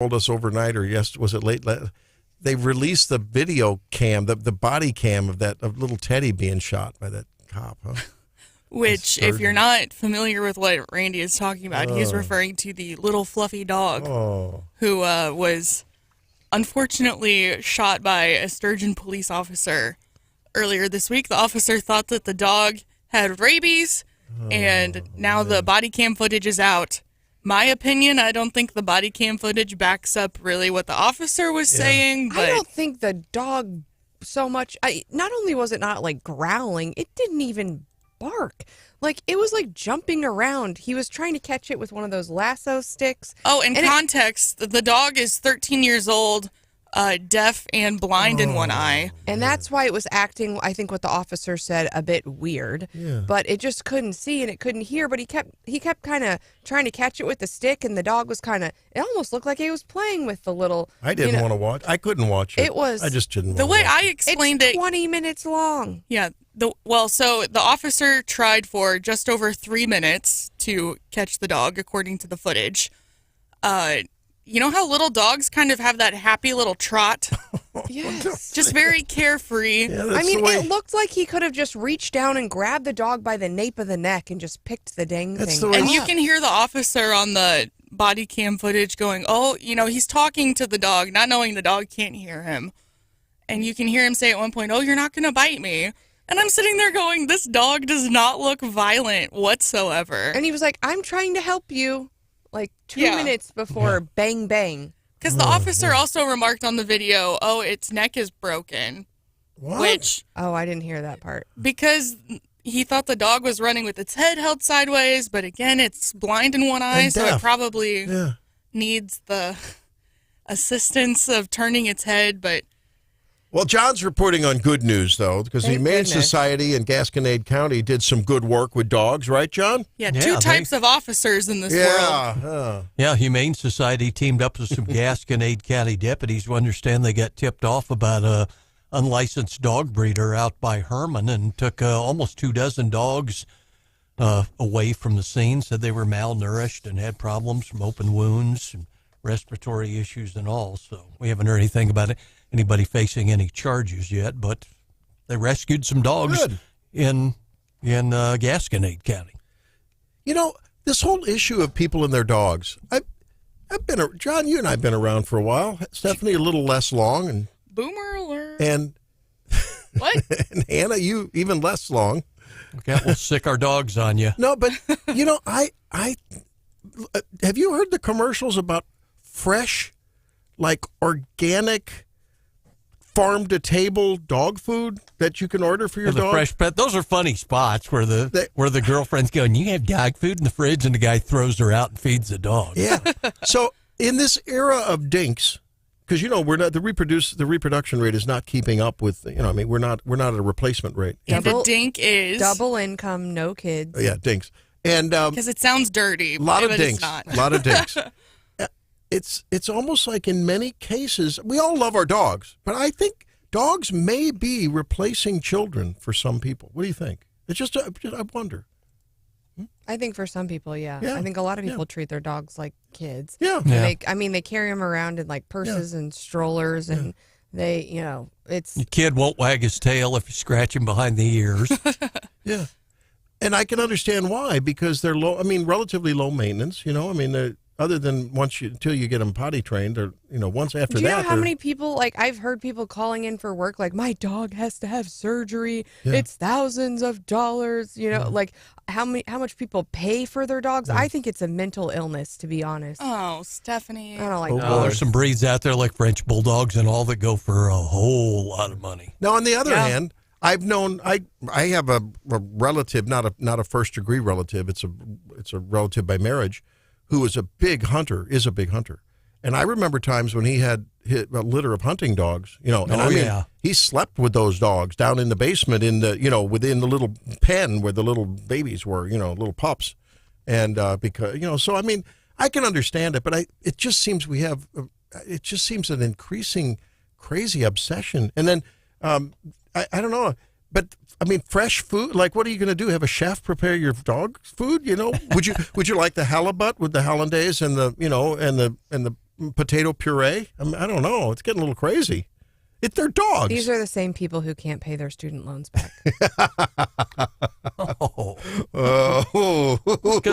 told us overnight, or yes, was it late? They released the video cam, the body cam of little Teddy being shot by that cop, huh? Which, if you're not familiar with what Randy is talking about, he's referring to the little fluffy dog who was unfortunately shot by a Sturgeon police officer earlier this week. The officer thought that the dog had rabies, and now the body cam footage is out. My opinion, I don't think the body cam footage backs up really what the officer was saying. But I don't think the dog so much. Not only was it not like growling, it didn't even bark. Like, it was like jumping around. He was trying to catch it with one of those lasso sticks. Oh, in context, the dog is 13 years old, deaf and blind in one eye. And that's why it was acting, I think what the officer said, a bit weird. Yeah. But it just couldn't see and it couldn't hear. But he kept kind of trying to catch it with the stick, and the dog was kind of, it almost looked like he was playing with the little... I didn't want to watch. I couldn't watch it. I just didn't want to watch it. The way I explained it's 20 minutes long. Yeah. So the officer tried for just over 3 minutes to catch the dog, according to the footage. You know how little dogs kind of have that happy little trot? Yes. Just very carefree. Yeah, I mean, it looked like he could have just reached down and grabbed the dog by the nape of the neck and just picked the dang thing. And you can hear the officer on the body cam footage going, he's talking to the dog, not knowing the dog can't hear him. And you can hear him say at one point, you're not going to bite me. And I'm sitting there going, this dog does not look violent whatsoever. And he was like, I'm trying to help you. Like 2 minutes before bang, bang. Because the officer also remarked on the video, its neck is broken. What? Which... Oh, I didn't hear that part. Because he thought the dog was running with its head held sideways, but again, it's blind in one eye, so it probably needs the assistance of turning its head, but... Well, John's reporting on good news, though, because the Humane Society in Gasconade County did some good work with dogs, right, John? Yeah, two types of officers in this world. Yeah, Humane Society teamed up with some Gasconade County deputies who understand they got tipped off about a unlicensed dog breeder out by Herman and took almost 24 dogs away from the scene, said they were malnourished and had problems from open wounds and respiratory issues and all. So we haven't heard anything about it. Anybody facing any charges yet, but they rescued some dogs in Gasconade County. You know, this whole issue of people and their dogs, I've been, John, you and I have been around for a while. Stephanie, a little less long. And Boomer alert. And what? And Hannah, you even less long. Okay, we'll sick our dogs on you. No, but, I have you heard the commercials about fresh, like organic, farm-to-table dog food that you can order for your dog? Fresh pet. Those are funny spots where the girlfriend's going, you have dog food in the fridge, and the guy throws her out and feeds the dog. Yeah. So in this era of dinks, because we're not the reproduction rate is not keeping up with we're not at a replacement rate. And a dink is double income, no kids. Yeah, dinks. And because it sounds dirty. A lot of dinks. It's not. A lot of dinks. It's almost like in many cases, we all love our dogs, but I think dogs may be replacing children for some people. What do you think? It's just I wonder. I think for some people, yeah. I think a lot of people treat their dogs like kids. Yeah. They carry them around in like purses and strollers, and they, it's... Your kid won't wag his tail if you scratch him behind the ears. Yeah. And I can understand why, because they're relatively low maintenance, they're... Other than until you get them potty trained, or once after that. Do you know how many people? Like, I've heard people calling in for work. Like, my dog has to have surgery. Yeah. It's thousands of dollars. Like how much people pay for their dogs. Yeah. I think it's a mental illness, to be honest. Oh, Stephanie. I don't like. There's some breeds out there like French bulldogs and all that go for a whole lot of money. Now, on the other hand, I've known I have a relative, not a first degree relative. It's a relative by marriage, who is a big hunter, And I remember times when he had a litter of hunting dogs, he slept with those dogs down in the basement within the little pen where the little babies were, little pups. And because, so, I can understand it, but it just seems an increasing crazy obsession. And then, I don't know, but fresh food. Like, what are you going to do? Have a chef prepare your dog food? Would you like the halibut with the hollandaise and the potato puree? I don't know. It's getting a little crazy. They're dogs. These are the same people who can't pay their student loans back. Because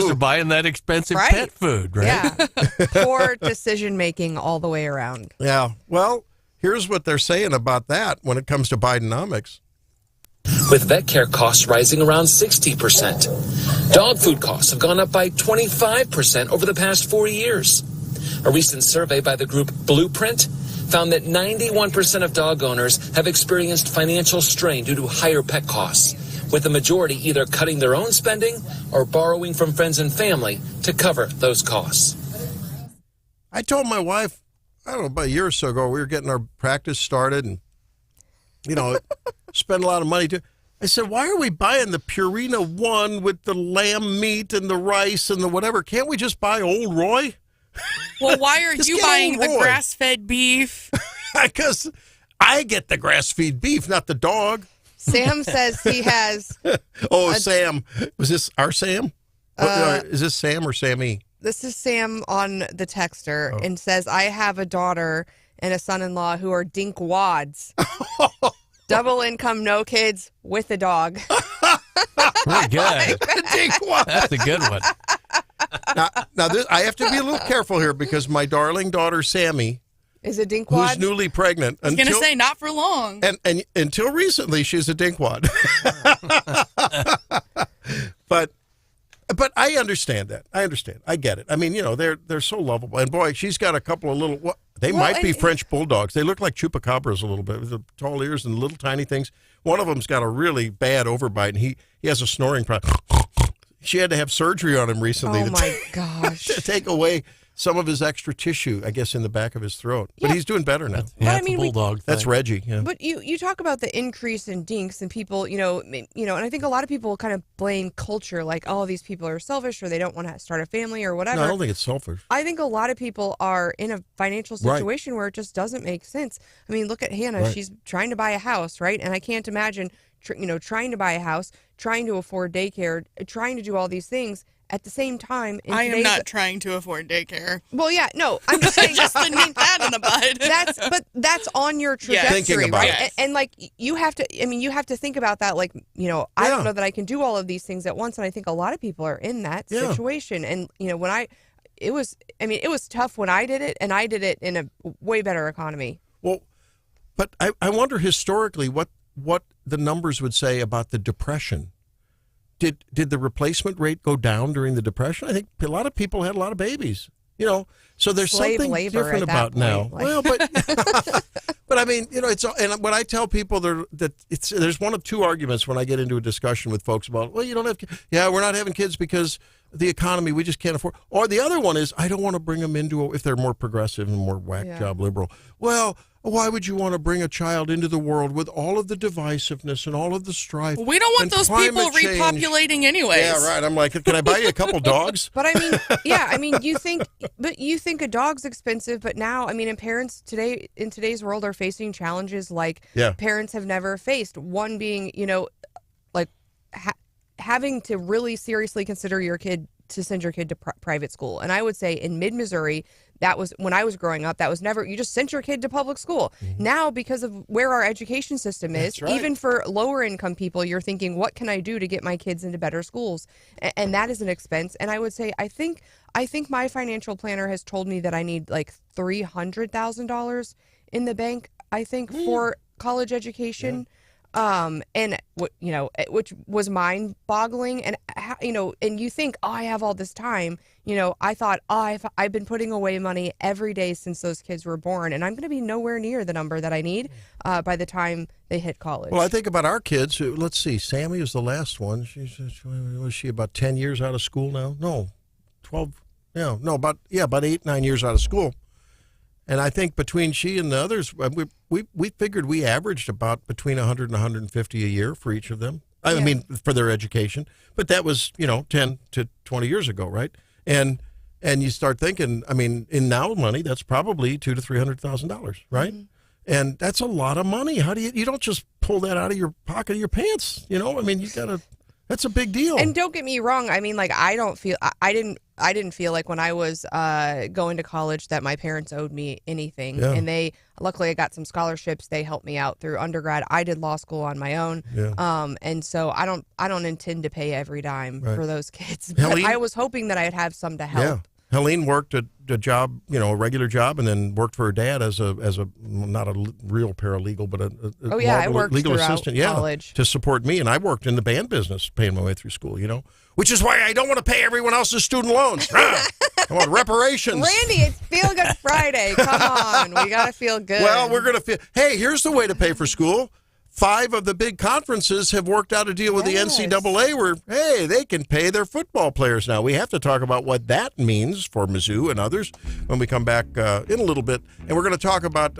they're buying that expensive Right. pet food, right? Yeah. Poor decision making all the way around. Yeah. Well, here's what they're saying about that when it comes to Bidenomics. With vet care costs rising around 60%. Dog food costs have gone up by 25% over the past 4 years. A recent survey by the group Blueprint found that 91% of dog owners have experienced financial strain due to higher pet costs, with the majority either cutting their own spending or borrowing from friends and family to cover those costs. I told my wife, I don't know, about a year or so ago, we were getting our practice started and, spend a lot of money too. I said, why are we buying the Purina One with the lamb meat and the rice and the whatever? Can't we just buy Old Roy? Well, why are Just you get buying Old the Roy. grass-fed beef? Because I get the grass-fed beef, not the dog. Sam says he has. Sam. Was this our Sam? Is this Sam or Sammy? This is Sam on the texter and says, I have a daughter and a son-in-law who are dinkwads. Double income, no kids, with a dog. Pretty good. Dinkwad. That's a good one. Now this, I have to be a little careful here because my darling daughter Sammy, Is a dinkwad? who's newly pregnant, I was going to say, not for long. and until recently she's a dinkwad. But I understand that. I understand. I get it. I mean, they're so lovable. And boy, she's got a couple of little. They might be French bulldogs. They look like chupacabras a little bit with the tall ears and little tiny things. One of them's got a really bad overbite, and he has a snoring problem. She had to have surgery on him recently. Oh my gosh! To take away some of his extra tissue, I guess, in the back of his throat. But he's doing better now. Yeah, I it's mean, a bulldog thing. That's Reggie. Yeah. But you talk about the increase in dinks and people, and I think a lot of people kind of blame culture, like, oh, these people are selfish or they don't want to start a family or whatever. No, I don't think it's selfish. I think a lot of people are in a financial situation where it just doesn't make sense. I mean, look at Hannah. Right. She's trying to buy a house, right? And I can't imagine, trying to buy a house, trying to afford daycare, trying to do all these things at the same time. I am not trying to afford daycare. Well, yeah, no, I'm just saying. Just didn't need that in the bud. That's on your trajectory, Thinking about right? it. And like you have to think about that. Like, I don't know that I can do all of these things at once, and I think a lot of people are in that situation. And it was tough when I did it, and I did it in a way better economy. Well, but I wonder historically what the numbers would say about the Depression. Did the replacement rate go down during the Depression? I think a lot of people had a lot of babies. So there's Slave something labor different at that about now. point, like- Well, but but I mean, it's and when I tell people there's one of two arguments when I get into a discussion with folks about, well, you don't have kids. Yeah, we're not having kids because the economy, we just can't afford. Or the other one is, I don't want to bring them into if they're more progressive and more whack job liberal. Well, why would you want to bring a child into the world with all of the divisiveness and all of the strife? We don't want and those people climate change? repopulating anyways. Yeah, right. I'm like, can I buy you a couple dogs? But you think a dog's expensive, but now, and parents in today's world are facing challenges like parents have never faced. One being, having to really seriously consider to send your kid to private school. And I would say in mid-Missouri, that was when I was growing up, that was never, you just sent your kid to public school. Mm-hmm. Now, because of where our education system is, even for lower income people, you're thinking, what can I do to get my kids into better schools? And that is an expense. And I would say, I think my financial planner has told me that I need like $300,000 in the bank, I think, for college education. Yeah. Which was mind-boggling, and and you think, I have all this time. I thought, I've been putting away money every day since those kids were born, and I'm going to be nowhere near the number that I need by the time they hit college. Well, I think about our kids. Let's see, Sammy is the last one. Was she about 10 years out of school now? No, 12. Yeah, no, about 8, 9 years out of school. And I think between she and the others, we figured we averaged about between 100 and 150 a year for each of them. I mean, for their education. But that was, 10 to 20 years ago, right? And you start thinking, in now money, that's probably $200,000 to $300,000, right? Mm-hmm. And that's a lot of money. How do you don't just pull that out of your pocket of your pants, you got to. That's a big deal. And don't get me wrong. I mean, like, I didn't feel like when I was going to college that my parents owed me anything. Yeah. And luckily I got some scholarships. They helped me out through undergrad. I did law school on my own. Yeah. And so I don't intend to pay every dime for those kids. But Helene? I was hoping that I'd have some to help. Yeah. Helene worked a job, a regular job, and then worked for her dad as a not a real paralegal, but I worked legal throughout assistant. college. To support me, and I worked in the band business, paying my way through school. Which is why I don't want to pay everyone else's student loans. I want reparations. Randy, it's Feel Good Friday. Come on, we gotta feel good. Well, we're gonna feel. Hey, here's the way to pay for school. 5 of the big conferences have worked out a deal with the NCAA where, hey, they can pay their football players now. We have to talk about what that means for Mizzou and others when we come back in a little bit. And we're going to talk about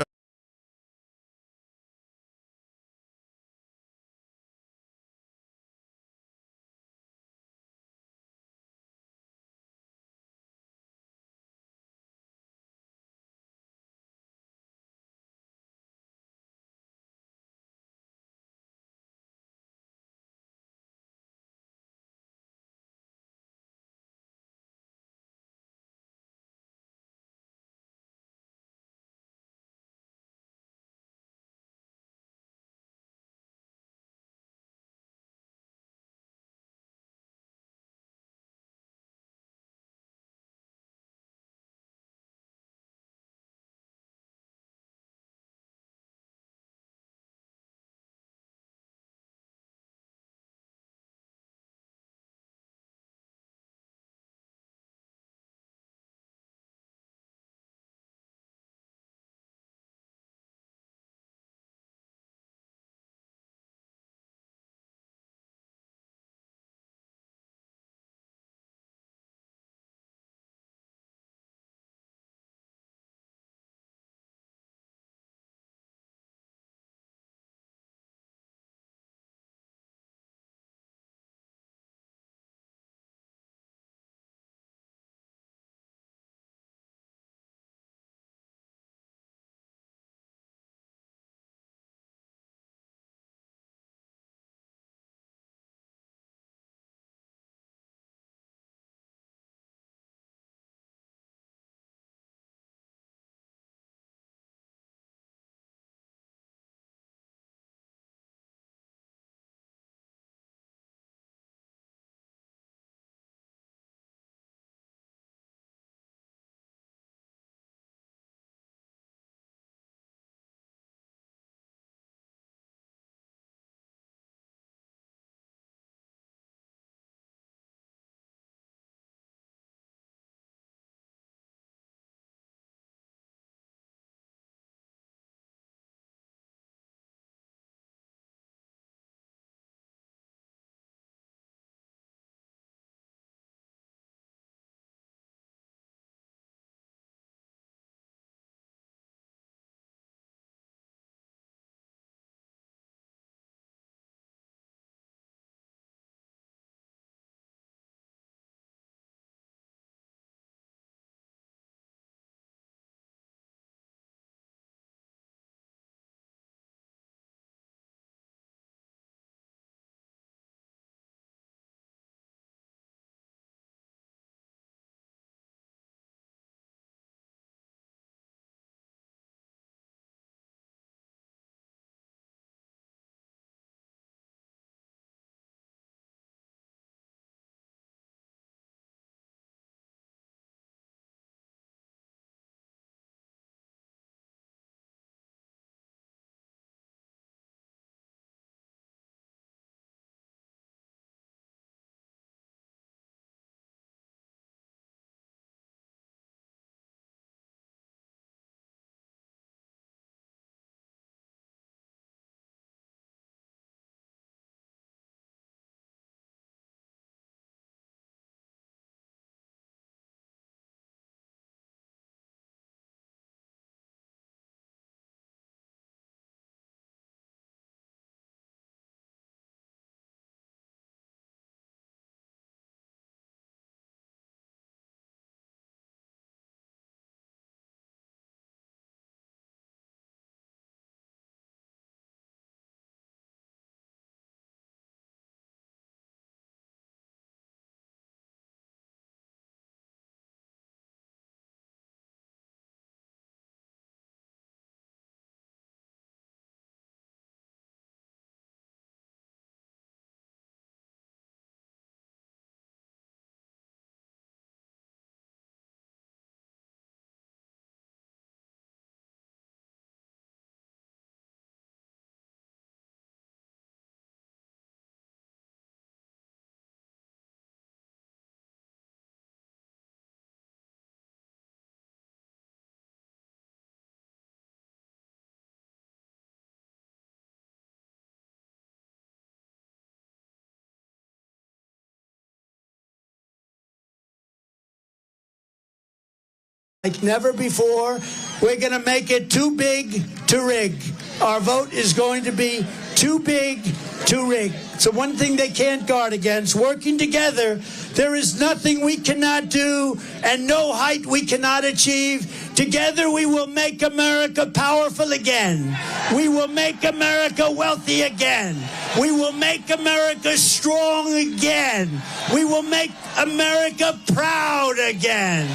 Like never before, we're going to make it too big to rig. Our vote is going to be too big to rig. So one thing they can't guard against, working together, there is nothing we cannot do and no height we cannot achieve. Together we will make America powerful again. We will make America wealthy again. We will make America strong again. We will make America proud again.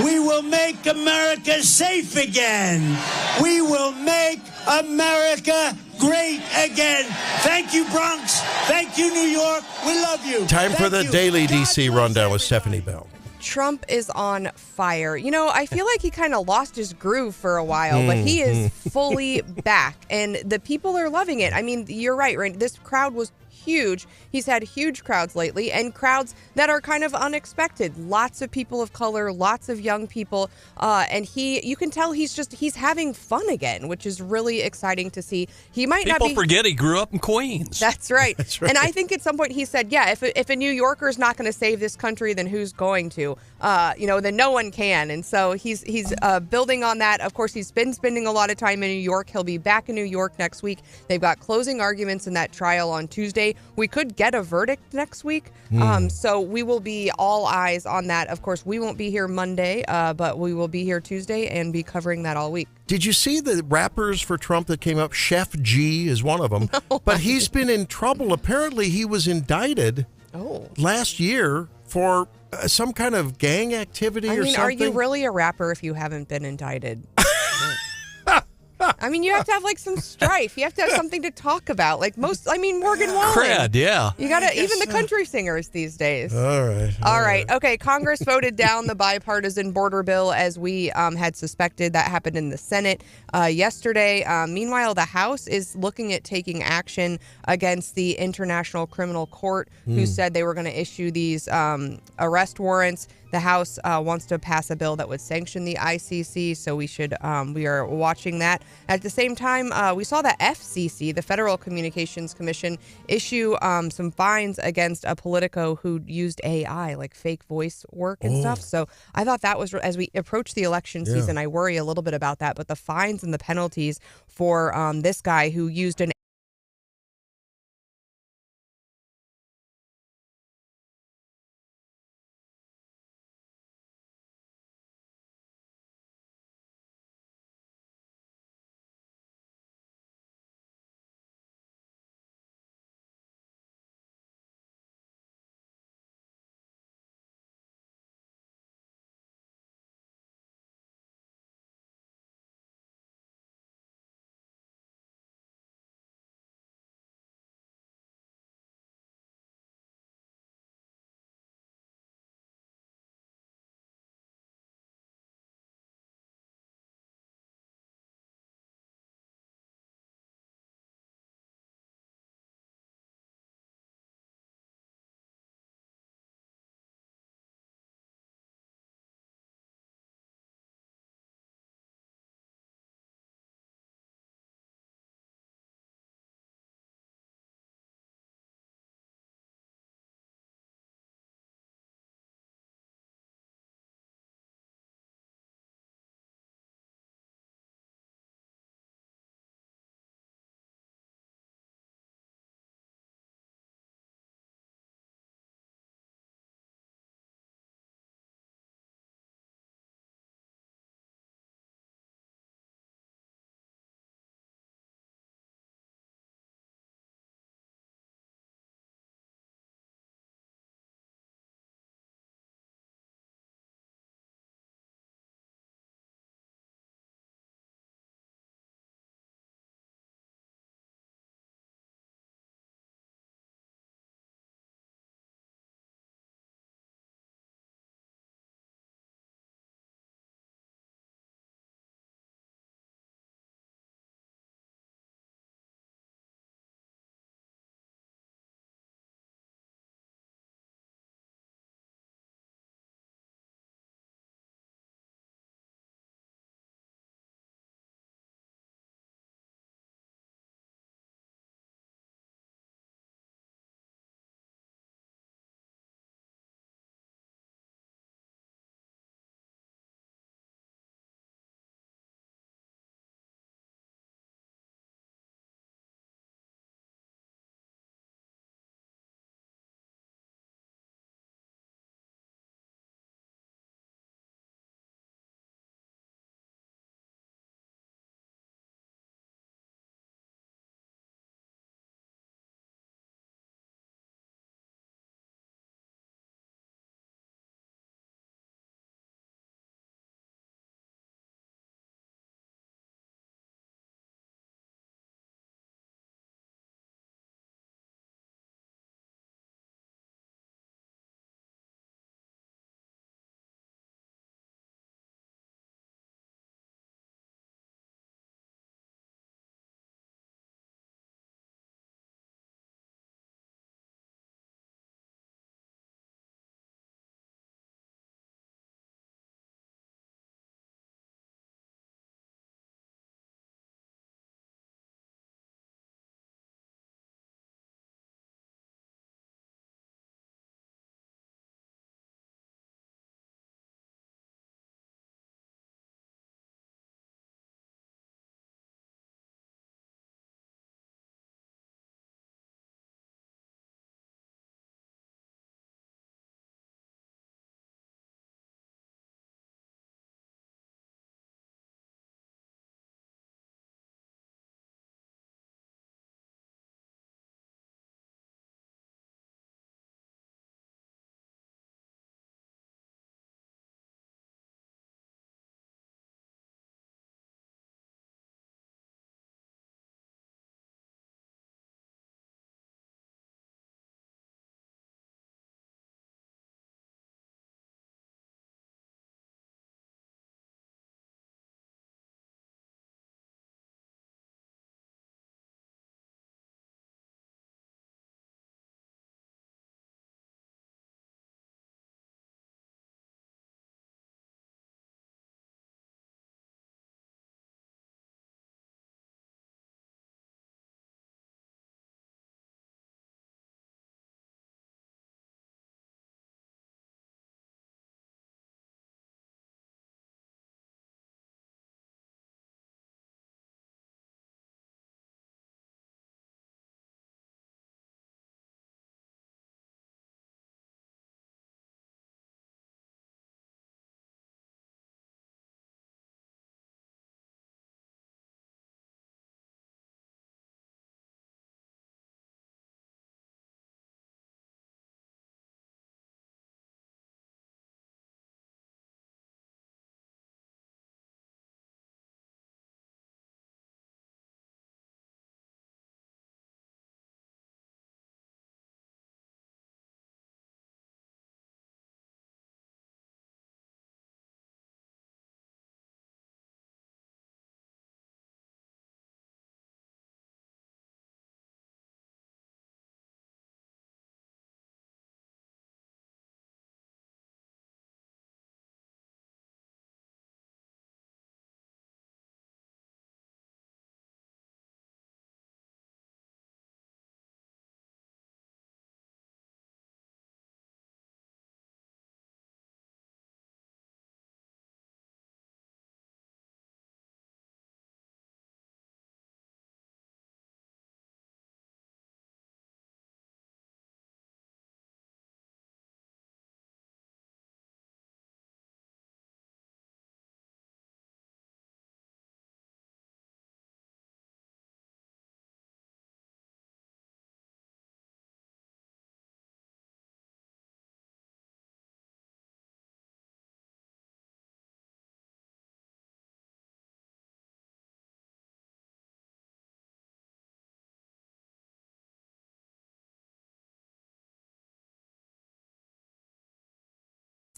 We will make America safe again. We will make America great again. Thank you, Bronx. Thank you, New York. We love you. Time for Thank the you. Daily God DC bless Rundown with everybody. Stephanie Bell. Trump is on fire. You know, I feel like he kind of lost his groove for a while, but he is fully back, and the people are loving it. I mean, you're right, Randy. This crowd was huge. He's had huge crowds lately, and crowds that are kind of unexpected. Lots of people of color, lots of young people, and you can tell he's having fun again, which is really exciting to see. He might not be. People forget he grew up in Queens. That's right. That's right. And I think at some point he said, yeah, if a New Yorker is not going to save this country, then who's going to? Then no one can. And so he's building on that. Of course, he's been spending a lot of time in New York. He'll be back in New York next week. They've got closing arguments in that trial on Tuesday. We could get a verdict next week. So we will be all eyes on that. Of course, we won't be here Monday, but we will be here Tuesday and be covering that all week. Did you see the rappers for Trump that came up? Chef G is one of them. No, but he's been in trouble. Apparently, he was indicted last year for some kind of gang activity or something. Are you really a rapper if you haven't been indicted? I mean, you have to have like some strife. You have to have something to talk about. Like Morgan Wallen. Cred, yeah. You gotta, even the country singers these days. All right. Okay, Congress voted down the bipartisan border bill as we had suspected. That happened in the Senate yesterday. Meanwhile, the House is looking at taking action against the International Criminal Court, who said they were going to issue these arrest warrants. The House wants to pass a bill that would sanction the ICC, so we are watching that. At the same time, we saw the FCC, the Federal Communications Commission, issue some fines against a Politico who used AI, like fake voice work and stuff. So I thought that was, as we approach the election season, I worry a little bit about that. But the fines and the penalties for this guy who used an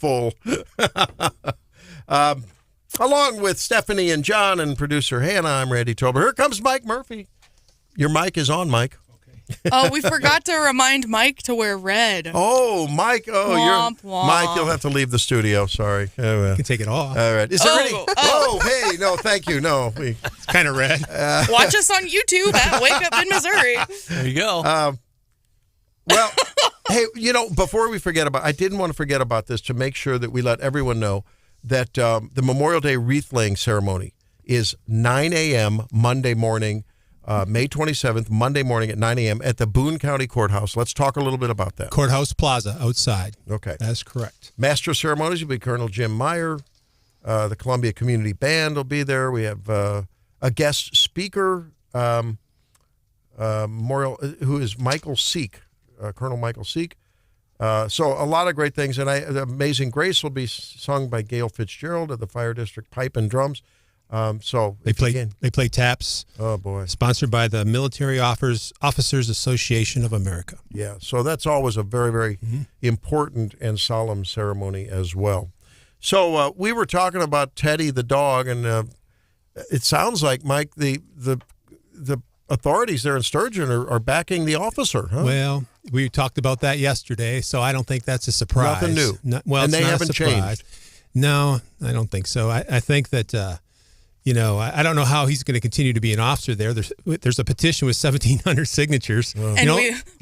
full. Along with Stephanie and John and producer Hannah, I'm Randy Tobler. Here comes Mike Murphy. Your mic is on, Mike. Oh, we forgot to remind Mike to wear red. Oh, Mike. Oh, Womp, womp. Mike, you'll have to leave the studio. Sorry. Oh, well. You can take it off. All right. Is there any? Oh. Oh, hey, no, thank you. No. It's kind of red. Watch us on YouTube at Wake Up in Missouri. There you go. Well, hey, before we forget I didn't want to forget about this to make sure that we let everyone know that the Memorial Day wreath laying ceremony is 9 a.m. Monday morning, May 27th, Monday morning at 9 a.m. at the Boone County Courthouse. Let's talk a little bit about that. Courthouse Plaza outside. Okay. That's correct. Master of ceremonies will be Colonel Jim Meyer. The Columbia Community Band will be there. We have a guest speaker, who is Michael Seek, Colonel Michael Seek. So a lot of great things. And Amazing Grace will be sung by Gail Fitzgerald of the Fire District Pipe and Drums. So they play taps. Oh boy! Sponsored by the Military Officers Association of America. Yeah, so that's always a very, very important and solemn ceremony as well. So we were talking about Teddy the dog, and it sounds like, Mike, the authorities there in Sturgeon are backing the officer. Huh? Well, we talked about that yesterday, so I don't think that's a surprise. Nothing new. And they haven't changed. No, I don't think so. I think that. I don't know how he's going to continue to be an officer there. There's a petition with 1,700 signatures. And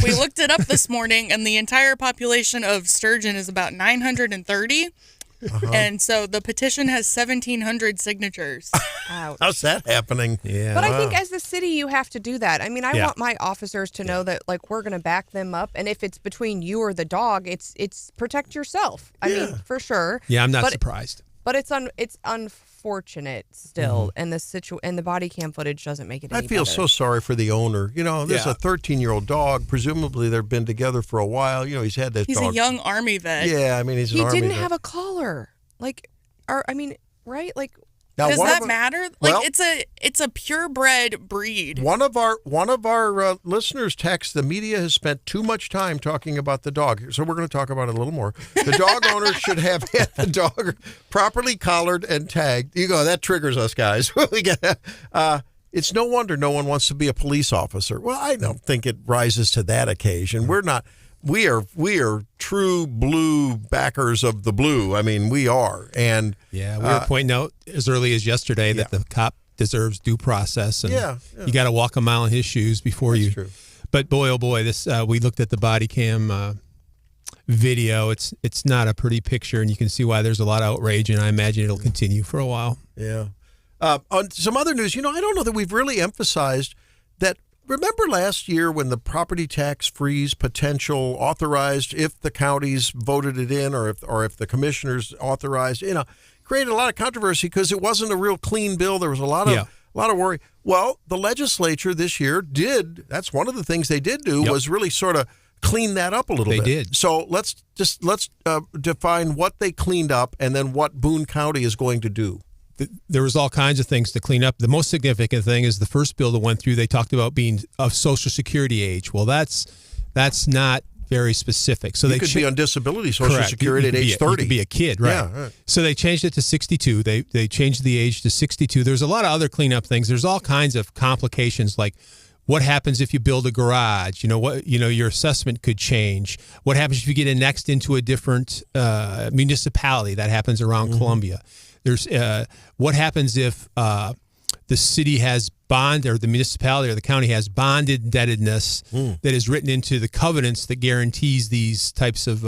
we looked it up this morning, and the entire population of Sturgeon is about 930. And so the petition has 1,700 signatures. Ouch. How's that happening? Yeah. But I think as the city, you have to do that. I mean, I want my officers to know that, like, we're going to back them up. And if it's between you or the dog, it's protect yourself. I mean, for sure. Yeah, I'm not surprised. But it's unfortunate still, and the body cam footage doesn't make it any I feel better. so sorry for the owner. There's a 13-year-old dog. Presumably, they've been together for a while. He's had that dog. He's a young Army vet. Yeah, I mean, he's an Army vet. He didn't have a collar. Right? Like, now, does that matter? Like, well, it's a purebred breed. One of our listeners texts, the media has spent too much time talking about the dog, so we're going to talk about it a little more. The dog owner should have had the dog properly collared and tagged. You go, that triggers us, guys. It's no wonder no one wants to be a police officer. Well, I don't think it rises to that occasion. We're not. We are true blue backers of the blue. I mean, we are. And yeah, we were pointing out as early as yesterday that the cop deserves due process, and you got to walk a mile in his shoes before That's you. True. But boy, oh boy, this we looked at the body cam video. It's not a pretty picture, and you can see why there's a lot of outrage, and I imagine it'll continue for a while. Yeah. On some other news, I don't know that we've really emphasized that. Remember last year when the property tax freeze potential authorized if the counties voted it in or if the commissioners authorized, created a lot of controversy because it wasn't a real clean bill. There was a lot of worry. Well, the legislature this year that's one of the things they did do was really sort of clean that up a little bit. They did. So let's define what they cleaned up and then what Boone County is going to do. There was all kinds of things to clean up. The most significant thing is the first bill that went through, they talked about being of Social Security age. Well, that's not very specific. So you could be on disability Social Security at age 30. You could be a kid, right? Yeah, right. So they changed it to 62. They changed the age to 62. There's a lot of other cleanup things. There's all kinds of complications, like what happens if you build a garage? Your assessment could change. What happens if you get annexed into a different municipality? That happens around Columbia. There's what happens if the city has bond, or the municipality or the county has bond indebtedness that is written into the covenants that guarantees these types of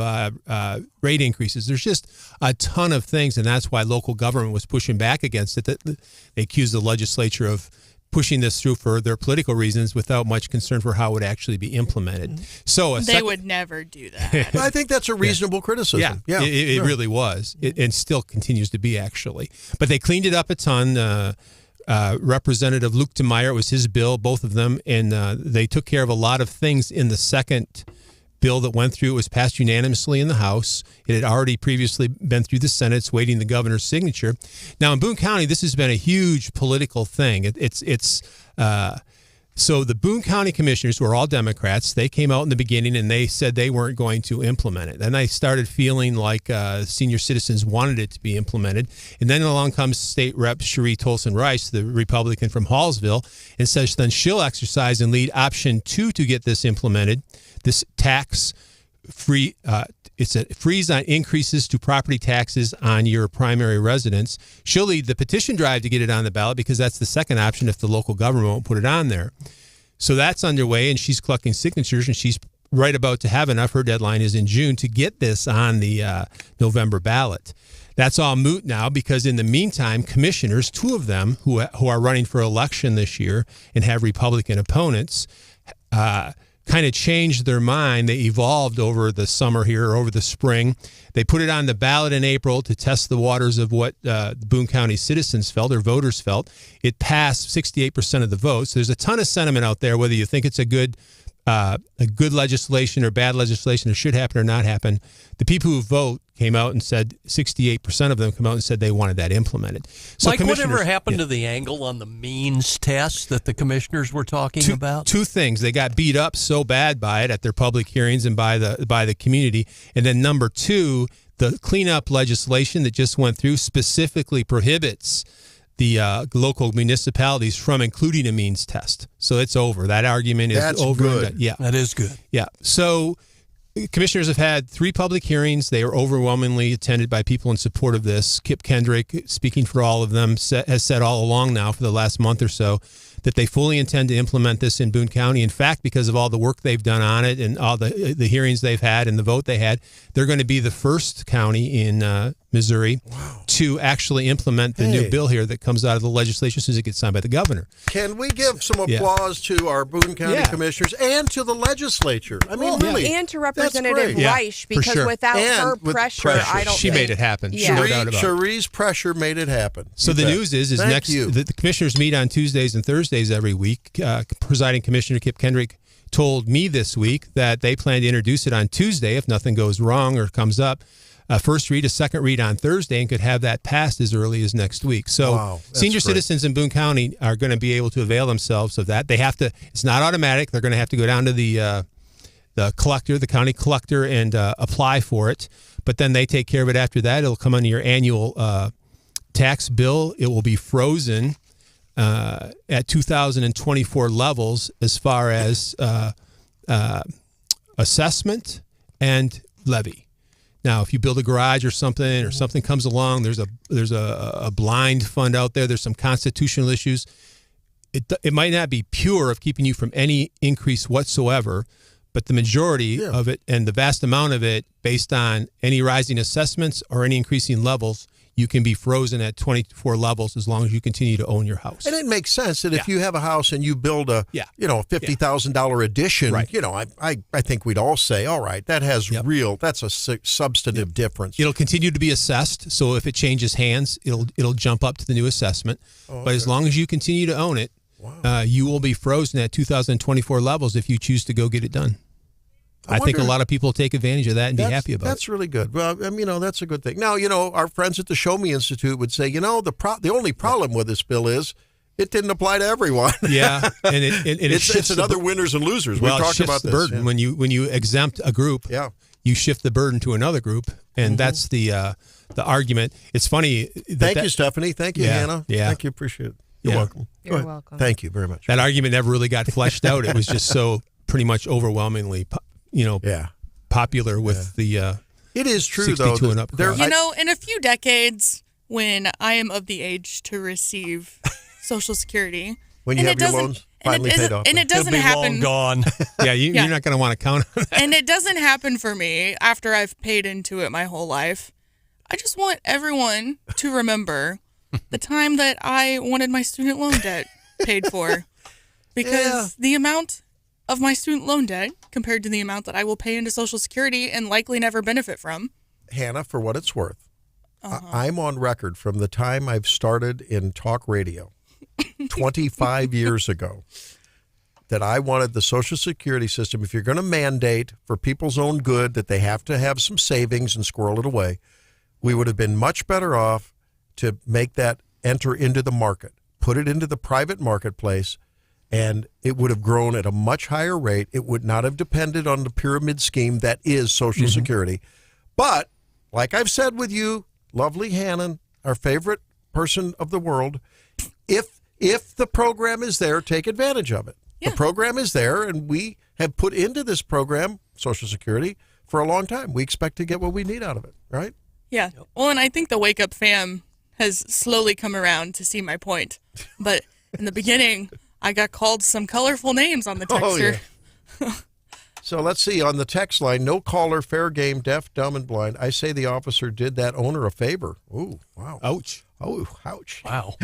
rate increases. There's just a ton of things, and that's why local government was pushing back against it. They accused the legislature of pushing this through for their political reasons without much concern for how it would actually be implemented. So they would never do that. I think that's a reasonable criticism. Yeah, it really was. And still continues to be, actually. But they cleaned it up a ton. Representative Luke DeMeyer, it was his bill, both of them, and they took care of a lot of things in the second bill that went through. It was passed unanimously in the House. It had already previously been through the Senate. It's waiting the governor's signature. Now, in Boone County, this has been a huge political thing. It's So the Boone County commissioners, who are all Democrats, they came out in the beginning and they said they weren't going to implement it. Then they started feeling like senior citizens wanted it to be implemented. And then along comes State Rep Cherie Tolson-Rice, the Republican from Hallsville, and says then she'll exercise and lead option 2 to get this implemented. This tax-free, it's a freeze on increases to property taxes on your primary residence. She'll lead the petition drive to get it on the ballot because that's the second option if the local government won't put it on there. So that's underway, and she's collecting signatures, and she's right about to have enough. Her deadline is in June to get this on the November ballot. That's all moot now because in the meantime, commissioners, 2 of them who are running for election this year and have Republican opponents, kind of changed their mind. They evolved over the summer here, over the spring. They put it on the ballot in April to test the waters of what the Boone County citizens felt or voters felt. It passed 68% of the votes. There's a ton of sentiment out there, whether you think it's a good legislation or bad legislation or should happen or not happen. The people who vote came out and said 68% of them come out and said they wanted that implemented. So Mike, whatever happened to the angle on the means test that the commissioners were talking about? 2 things. They got beat up so bad by it at their public hearings and by the community. And then number 2, the cleanup legislation that just went through specifically prohibits the local municipalities from including a means test. So it's over. That argument is over. Good. Yeah. That is good. Yeah. So commissioners have had 3 public hearings. They are overwhelmingly attended by people in support of this. Kip Kendrick, speaking for all of them, has said all along now for the last month or so that they fully intend to implement this in Boone County. In fact, because of all the work they've done on it and all the hearings they've had and the vote they had, they're going to be the first county in Missouri to actually implement the new bill here that comes out of the legislation as soon as it gets signed by the governor. Can we give some applause to our Boone County commissioners and to the legislature? I mean, really. And to Representative Reich, because sure. without her pressure, I don't She think made it happen. Yeah. No doubt about it. Cherie's pressure made it happen. So the news is Thank you. the commissioners meet on Tuesdays and Thursdays every week. Presiding Commissioner Kip Kendrick told me this week that they plan to introduce it on Tuesday if nothing goes wrong or comes up. First read, a second read on Thursday, and could have that passed as early as next week. So senior citizens in Boone County are going to be able to avail themselves of that. They have to. It's not automatic. They're going to have to go down to the collector, the county collector, and apply for it. But then they take care of it after that. It'll come on your annual tax bill. It will be frozen at 2024 levels as far as assessment and levy. Now, if you build a garage or something comes along, there's a blind fund out there. There's some constitutional issues. It might not be pure of keeping you from any increase whatsoever, but the majority of it and the vast amount of it, based on any rising assessments or any increasing levels, you can be frozen at 24 levels as long as you continue to own your house. And it makes sense that if you have a house and you build a $50,000 addition, I think we'd all say, all right, that has that's a substantive difference. It'll continue to be assessed, so if it changes hands, it'll jump up to the new assessment. But as long as you continue to own it, you will be frozen at 2024 levels if you choose to go get it done. I think a lot of people take advantage of that and be happy about it. That's really good. Well, that's a good thing. Now, our friends at the Show Me Institute would say, the only problem with this bill is it didn't apply to everyone. Yeah, and it's another winners and losers. Well, We've talked about this. Burden. Yeah. When you exempt a group, you shift the burden to another group, and that's the argument. It's funny. Thank you, Stephanie. Thank you, Hannah. Yeah. Thank you. Appreciate it. You're welcome. You're welcome. Thank you very much. That argument never really got fleshed out. It was just so pretty much overwhelmingly, popular with the. It is true 62 though. And up. In a few decades, when I am of the age to receive Social Security, when you have your loans finally paid off, and it doesn't happen. Long gone. You're not going to want to count on that. And it doesn't happen for me after I've paid into it my whole life. I just want everyone to remember the time that I wanted my student loan debt paid for, because the amount of my student loan debt compared to the amount that I will pay into Social Security and likely never benefit from. Hannah, for what it's worth, I'm on record from the time I've started in talk radio 25 years ago that I wanted the Social Security system, if you're going to mandate for people's own good that they have to have some savings and squirrel it away, we would have been much better off to make that enter into the market, put it into the private marketplace, and it would have grown at a much higher rate. It would not have depended on the pyramid scheme that is Social Security. But, like I've said with you, lovely Hannon, our favorite person of the world, if the program is there, take advantage of it. The program is there, and we have put into this program, Social Security, for a long time. We expect to get what we need out of it, right? Yeah. Well, and I think the Wake Up fam has slowly come around to see my point. But in the beginning, I got called some colorful names on the texter. Oh, yeah. So let's see. On the text line, no caller, fair game, deaf, dumb, and blind. I say the officer did that owner a favor. Ooh, wow. Ouch. Oh, ouch. Wow.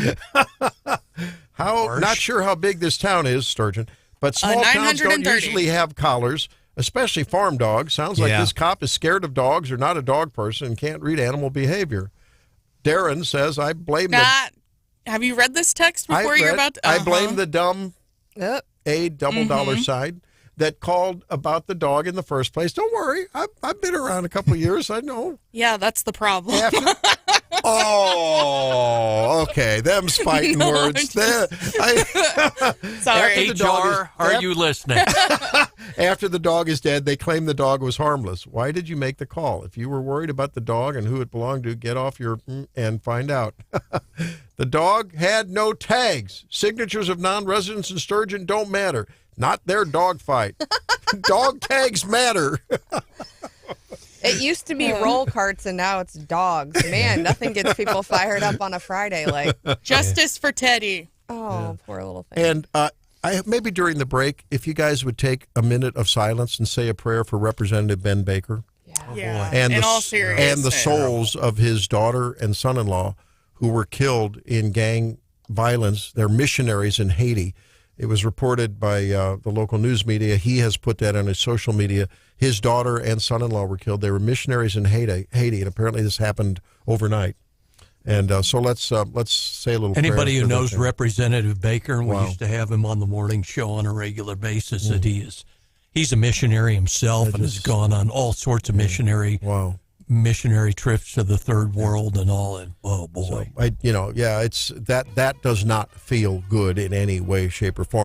Not sure how big this town is, Sturgeon, but small towns don't 930. usually have collars, especially farm dogs. Sounds like this cop is scared of dogs or not a dog person and can't read animal behavior. Darren says, I blame Have you read this text before you're about to? I blame the dumb A double dollar sign that called about the dog in the first place. Don't worry. I've been around a couple of years. I know. Yeah, that's the problem. Oh, okay. Them's fighting words. Sorry. HR, are you listening? After the dog is dead, they claim the dog was harmless. Why did you make the call? If you were worried about the dog and who it belonged to, get off your and find out. The dog had no tags. Signatures of non-residents in Sturgeon don't matter. Not their dog fight. Dog tags matter. It used to be roll carts, and now it's dogs. Man, nothing gets people fired up on a Friday like Justice for Teddy. Poor little thing. And maybe during the break, if you guys would take a minute of silence and say a prayer for Representative Ben Baker. Yeah. And in the, all seriousness. and the souls of his daughter and son-in-law who were killed in gang violence. They're missionaries in Haiti. It was reported by the local news media. He has put that on his social media. His daughter and son-in-law were killed. They were missionaries in Haiti, and apparently this happened overnight. And so let's say a little. Anybody prayer who for knows them. Representative Baker, and we used to have him on the morning show on a regular basis, that he's a missionary himself and has gone on all sorts of missionary trips to the third world and all. And oh boy, So, it's that does not feel good in any way, shape, or form.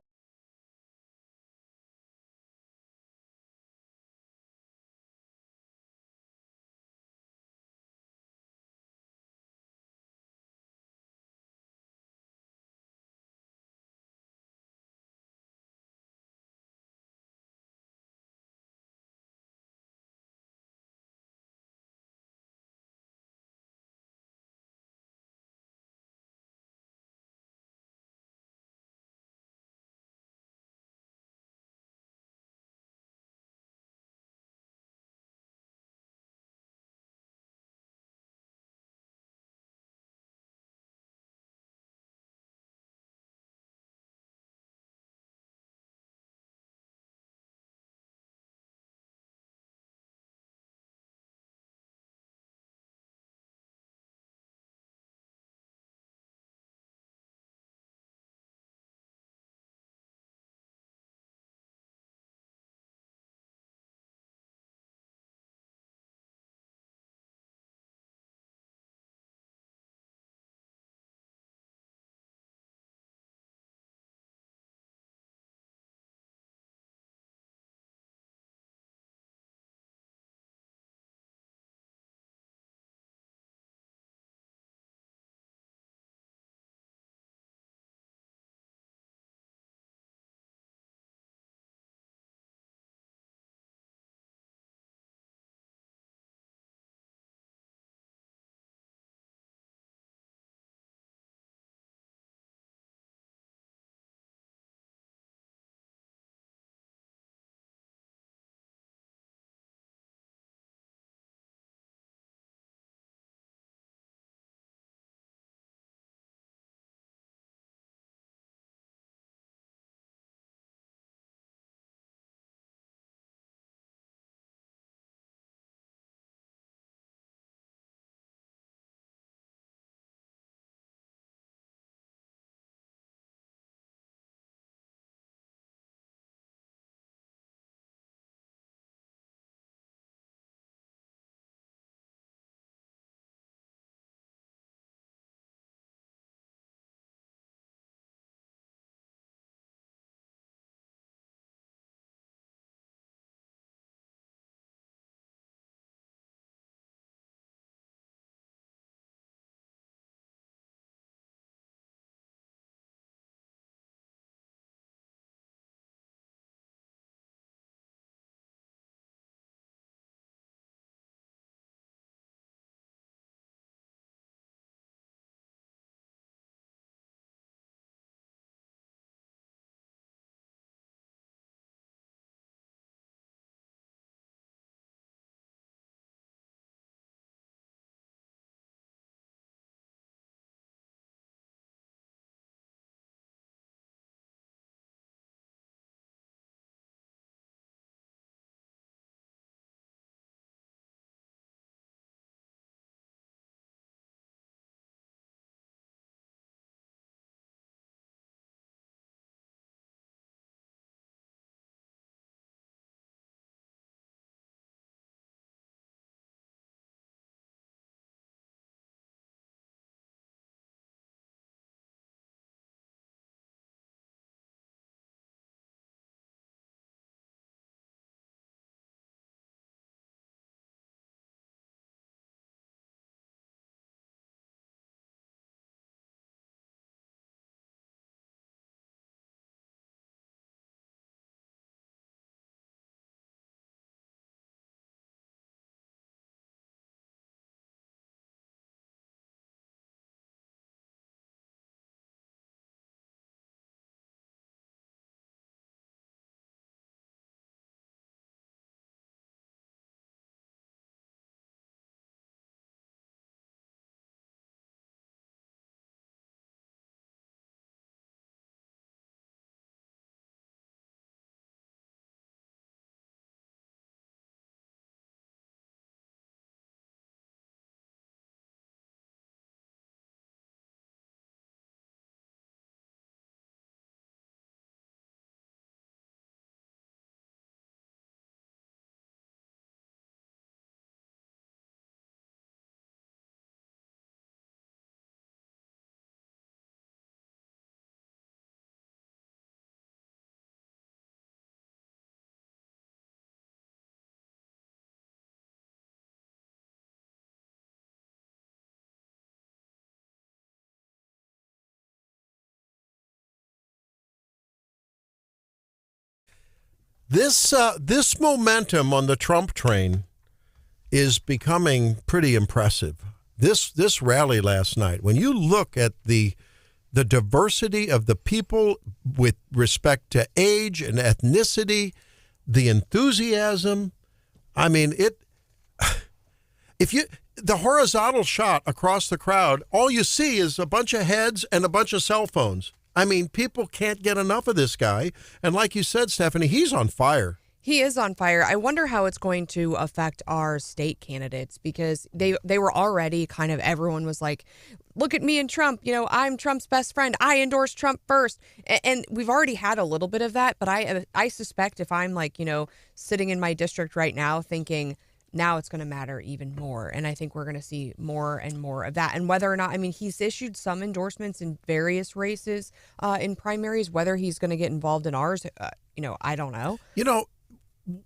This momentum on the Trump train is becoming pretty impressive. This rally last night, when you look at the diversity of the people with respect to age and ethnicity, the enthusiasm, I mean, the horizontal shot across the crowd, all you see is a bunch of heads and a bunch of cell phones. I mean, people can't get enough of this guy. And like you said, Stephanie, he's on fire. He is on fire. I wonder how it's going to affect our state candidates, because they were already kind of, everyone was like, look at me and Trump. I'm Trump's best friend. I endorse Trump first. And we've already had a little bit of that. But I suspect if I'm like, sitting in my district right now thinking, now it's going to matter even more. And I think we're going to see more and more of that. And whether or not, he's issued some endorsements in various races in primaries. Whether he's going to get involved in ours, I don't know.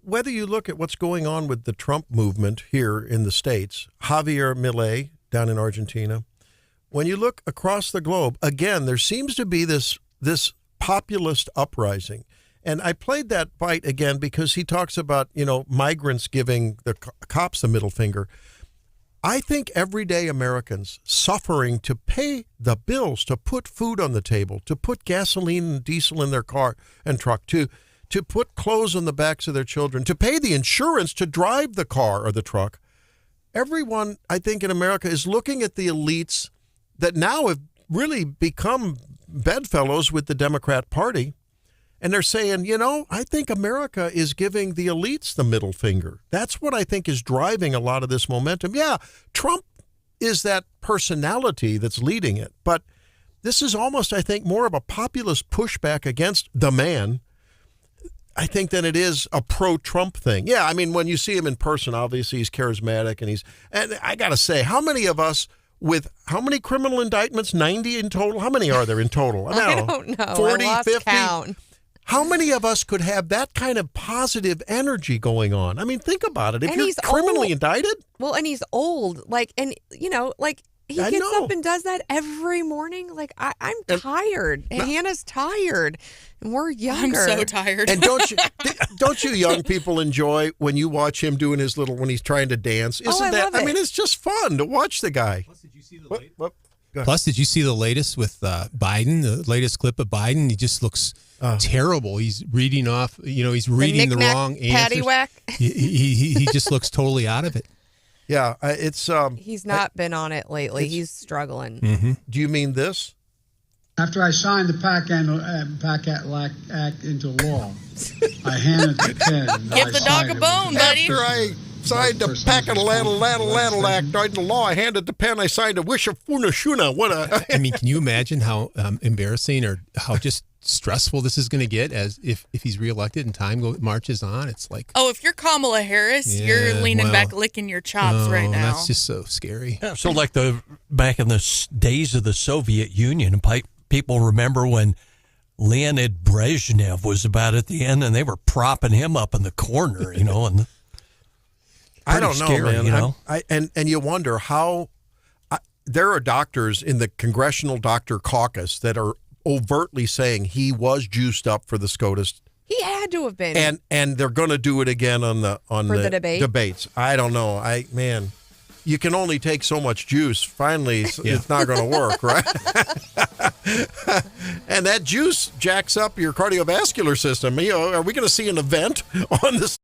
Whether you look at what's going on with the Trump movement here in the States, Javier Milei down in Argentina, when you look across the globe, again, there seems to be this populist uprising. And I played that bite again because he talks about, migrants giving the cops the middle finger. I think everyday Americans suffering to pay the bills, to put food on the table, to put gasoline and diesel in their car and truck, to put clothes on the backs of their children, to pay the insurance to drive the car or the truck. Everyone, I think, in America is looking at the elites that now have really become bedfellows with the Democrat Party. And they're saying, I think America is giving the elites the middle finger. That's what I think is driving a lot of this momentum. Yeah, Trump is that personality that's leading it. But this is almost, I think, more of a populist pushback against the man, I think, than it is a pro-Trump thing. Yeah, when you see him in person, obviously he's charismatic. And I got to say, how many of us with how many criminal indictments? 90 in total? How many are there in total? I don't know. 40, I lost 50? count. How many of us could have that kind of positive energy going on? Think about it. If you're criminally indicted. Well, and he's old. He gets up and does that every morning. I'm tired. Hannah's tired. And we're younger. I'm so tired. And don't you young people enjoy when you watch him doing his when he's trying to dance? Isn't that? Love it. It's just fun to watch the guy. Plus, did you see the latest with Biden? The latest clip of Biden? He just looks terrible. He's reading off. He's reading the wrong answers. Paddywhack. He just looks totally out of it. Yeah, it's. He's not been on it lately. He's struggling. Mm-hmm. Do you mean this? After I signed the PAC Act into law, I handed the pen. Give the dog a bone, buddy. After I signed the Pack and Ladle Act into law, I handed the pen. I signed a wish of Funashuna. What a! Can you imagine how embarrassing or how just stressful this is going to get as if he's reelected and time marches on? It's like, if you're Kamala Harris, you're leaning back, licking your chops right now. That's just so scary. Yeah, so like back in the days of the Soviet Union, people remember when Leonid Brezhnev was about at the end, and they were propping him up in the corner, and I don't know, scary, man. And you wonder how there are doctors in the Congressional Doctor Caucus that are overtly saying he was juiced up for the SCOTUS. He had to have been. And they're going to do it again on the debates. I don't know. You can only take so much juice. Finally, it's not going to work, right? And that juice jacks up your cardiovascular system. Are we going to see an event on this?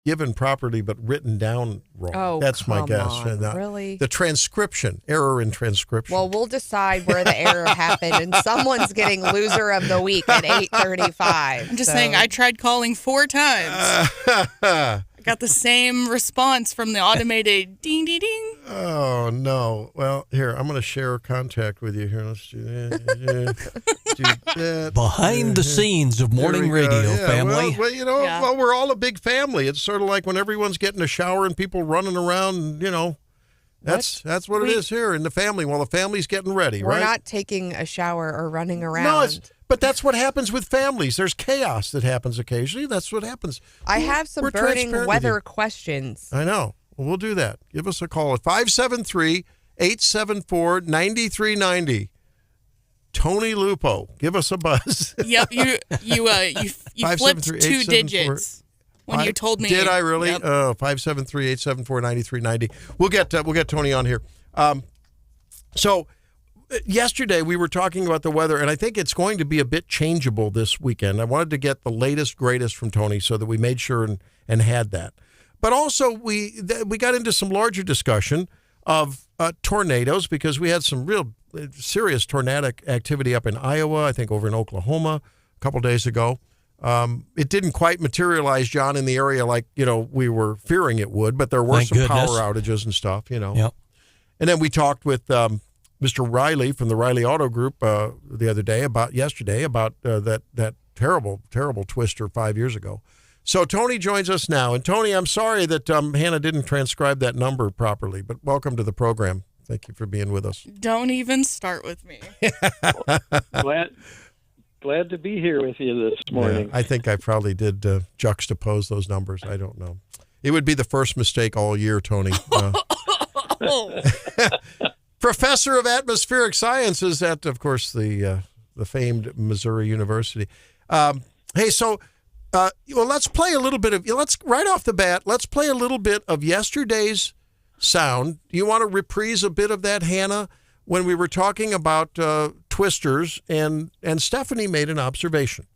given properly but written down wrong. Oh, that's my come guess. on, really? The transcription, error in transcription. Well, we'll decide where the error happened, and someone's getting loser of the week at 8:35. I'm just saying, I tried calling 4 times. I got the same response from the automated ding, ding, ding. Oh, no. Well, here, I'm going to share contact with you here. Let's do that. Behind the scenes of morning radio, family. Well, well, we're all a big family. It's sort of like when everyone's getting a shower and people running around, That's what it is here in the family. While the family's getting ready, We're right? not taking a shower or running around. No, but that's what happens with families. There's chaos that happens occasionally. That's what happens. I have some We're burning transparent with weather you. questions. I know. Well, we'll do that. Give us a call at 573-874-9390. Tony Lupo, give us a buzz. Yep, you flipped 2 digits when you told me. Did I really? Yep. 573-874-9390. We'll get Tony on here. So yesterday we were talking about the weather, and I think it's going to be a bit changeable this weekend. I wanted to get the latest, greatest from Tony so that we made sure and had that. But also we got into some larger discussion of tornadoes because we had some real serious tornadic activity up in Iowa, I think over in Oklahoma a couple days ago. It didn't quite materialize, John, in the area like, we were fearing it would, but there were Thank some goodness. power outages and stuff, Yep. And then we talked with Mr. Riley from the Riley Auto Group yesterday about that terrible, terrible twister 5 years ago. So Tony joins us now. And Tony, I'm sorry that Hannah didn't transcribe that number properly, but welcome to the program. Thank you for being with us. Don't even start with me. Glad to be here with you this morning. Yeah, I think I probably did juxtapose those numbers. I don't know. It would be the first mistake all year, Tony. Professor of Atmospheric Sciences at, of course, the famed Missouri University. Hey, so let's play a little bit of. Right off the bat, let's play a little bit of yesterday's sound. You want to reprise a bit of that, Hannah, when we were talking about twisters, and Stephanie made an observation.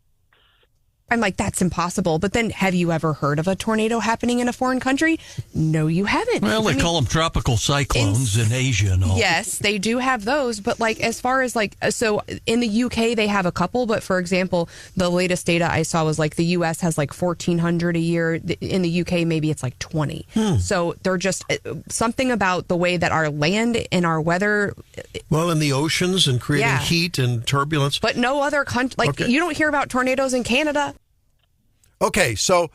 I'm like, that's impossible. But then, have you ever heard of a tornado happening in a foreign country? No, you haven't. Well, they call them tropical cyclones in Asia and all. Yes, they do have those. But as far as so in the UK, they have a couple. But for example, the latest data I saw was the US has 1,400 a year. In the UK, maybe it's 20. So they're just something about the way that our land and our weather. Well, in the oceans and creating heat and turbulence. But no other country, you don't hear about tornadoes in Canada. Okay, so,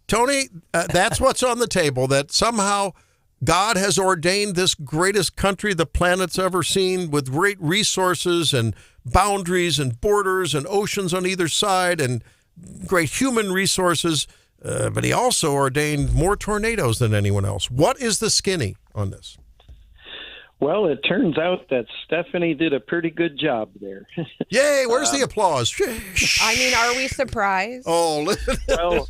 Tony, that's what's on the table, that somehow God has ordained this greatest country the planet's ever seen with great resources and boundaries and borders and oceans on either side and great human resources, but he also ordained more tornadoes than anyone else. What is the skinny on this? Well, it turns out that Stephanie did a pretty good job there. Yay, where's the applause? I mean, are we surprised? Oh, listen. Well,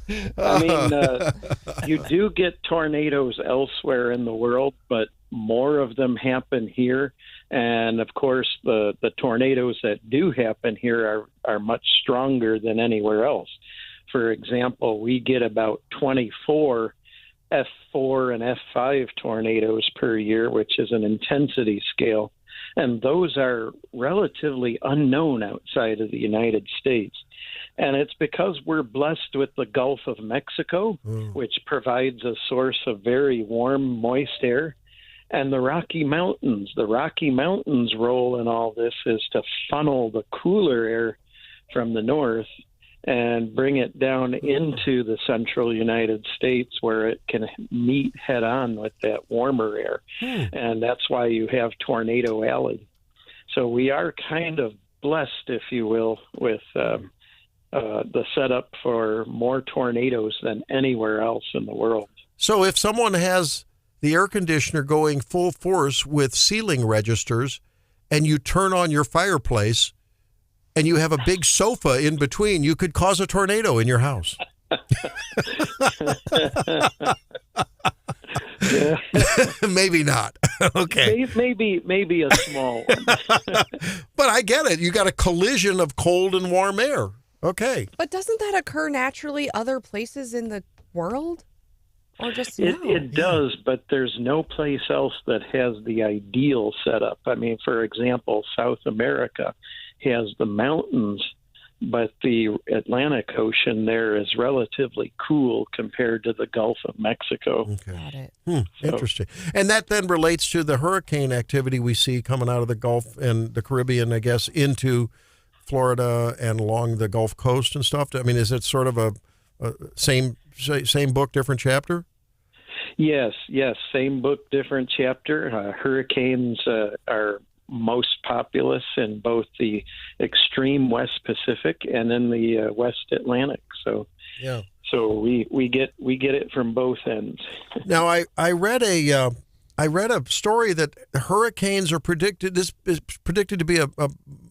you do get tornadoes elsewhere in the world, but more of them happen here. And, of course, the tornadoes that do happen here are much stronger than anywhere else. For example, we get about 24 F4 and F5 tornadoes per year, which is an intensity scale. And those are relatively unknown outside of the United States. And it's because we're blessed with the Gulf of Mexico, which provides a source of very warm, moist air. And the Rocky Mountains. The Rocky Mountains' role in all this is to funnel the cooler air from the north and bring it down into the central United States where it can meet head on with that warmer air. And that's why you have Tornado Alley. So we are kind of blessed, if you will, with the setup for more tornadoes than anywhere else in the world. So if someone has the air conditioner going full force with ceiling registers and you turn on your fireplace and you have a big sofa in between, you could cause a tornado in your house. Maybe not. Okay. Maybe a small one. But I get it. You got a collision of cold and warm air. Okay. But doesn't that occur naturally other places in the world? Or just snow. It does, but there's no place else that has the ideal setup. I mean, for example, South America has the mountains, but the Atlantic Ocean there is relatively cool compared to the Gulf of Mexico. Okay. Interesting. And that then relates to the hurricane activity we see coming out of the Gulf and the Caribbean, I guess, into Florida and along the Gulf Coast and stuff. I mean, is it sort of a same book, different chapter? Yes. Same book, different chapter. Hurricanes are most populous in both the extreme West Pacific and in the West Atlantic. So we get it from both ends. Now I read a story that hurricanes are predicted. This is predicted to be a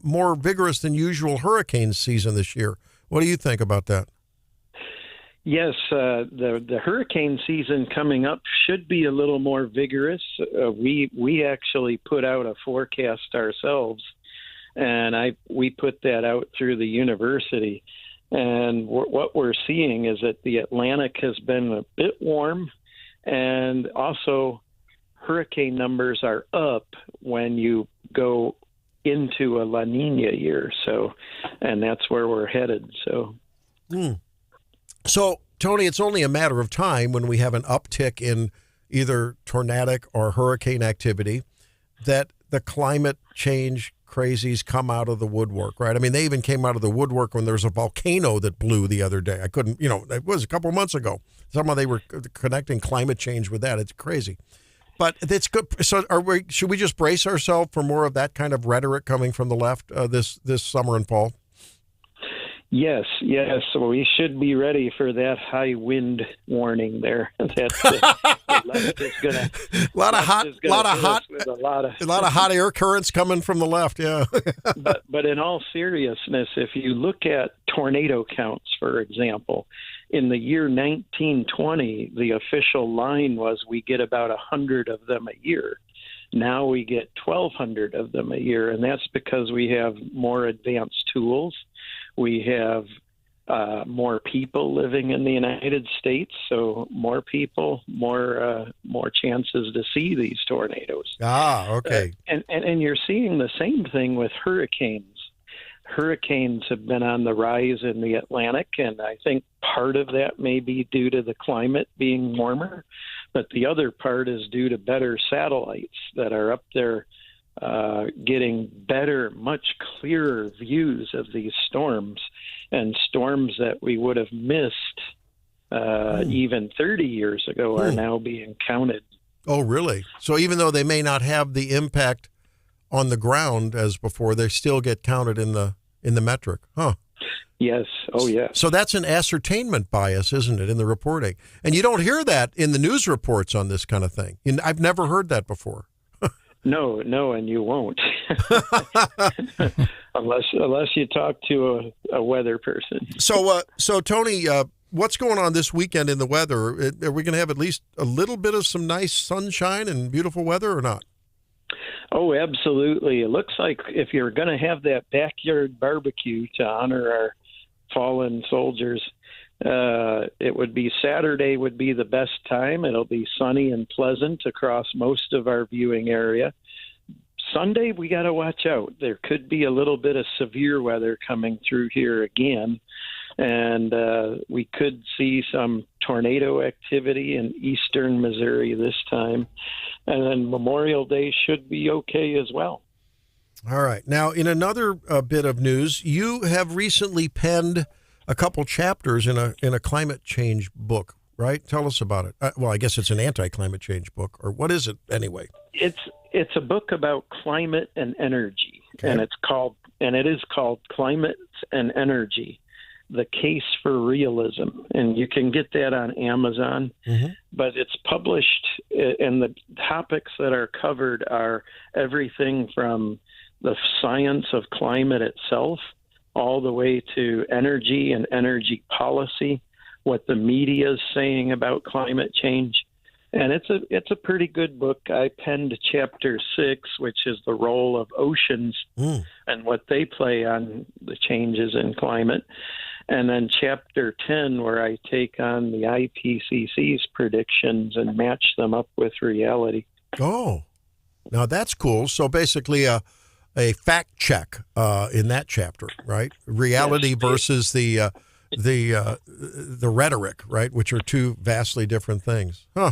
more vigorous than usual hurricane season this year. What do you think about that? Yes, the hurricane season coming up should be a little more vigorous. We actually put out a forecast ourselves, and we put that out through the university. And what we're seeing is that the Atlantic has been a bit warm, and also hurricane numbers are up when you go into a La Nina year. So, and that's where we're headed. So. So, Tony, it's only a matter of time when we have an uptick in either tornadic or hurricane activity that the climate change crazies come out of the woodwork, right? I mean, they even came out of the woodwork when there was a volcano that blew the other day. I couldn't, it was a couple of months ago. Somehow they were connecting climate change with that. It's crazy. But it's good. So should we just brace ourselves for more of that kind of rhetoric coming from the left this summer and fall? Yes. So we should be ready for that high wind warning there. That's the left is gonna a lot of hot air currents coming from the left. Yeah. but in all seriousness, if you look at tornado counts, for example, in the year 1920, the official line was we get about 100 of them a year. Now we get 1,200 of them a year, and that's because we have more advanced tools. We have more people living in the United States, so more people, more chances to see these tornadoes. Okay. And you're seeing the same thing with hurricanes. Hurricanes have been on the rise in the Atlantic, and I think part of that may be due to the climate being warmer, but the other part is due to better satellites that are up there getting better, much clearer views of these storms, and storms that we would have missed even 30 years ago are now being counted. Oh, really? So even though they may not have the impact on the ground as before, they still get counted in the metric, huh? Yes. Oh, yeah. So that's an ascertainment bias, isn't it, in the reporting? And you don't hear that in the news reports on this kind of thing. I've never heard that before. No, and you won't, unless you talk to a weather person. So Tony, what's going on this weekend in the weather? Are we going to have at least a little bit of some nice sunshine and beautiful weather, or not? Oh, absolutely. It looks like if you're going to have that backyard barbecue to honor our fallen soldiers, it would be Saturday would be the best time. It'll be sunny and pleasant across most of our viewing area. Sunday, we got to watch out. There could be a little bit of severe weather coming through here again, and we could see some tornado activity in eastern Missouri this time. And then Memorial Day should be okay as well. All right. Now, in another bit of news, you have recently penned a couple chapters in a climate change book, right? Tell us about it. Well, I guess it's an anti-climate change book, or what is it anyway? It's a book about climate and energy, okay. and it is called Climate and Energy: The Case for Realism, and you can get that on Amazon. Mm-hmm. But it's published, and the topics that are covered are everything from the science of climate itself, all the way to energy and energy policy, what the media is saying about climate change. And it's a pretty good book. I penned chapter 6, which is the role of oceans and what they play on the changes in climate. And then chapter 10, where I take on the IPCC's predictions and match them up with reality. Oh, now that's cool. So basically a fact check in that chapter, right? Reality versus the rhetoric, right? Which are two vastly different things. Huh.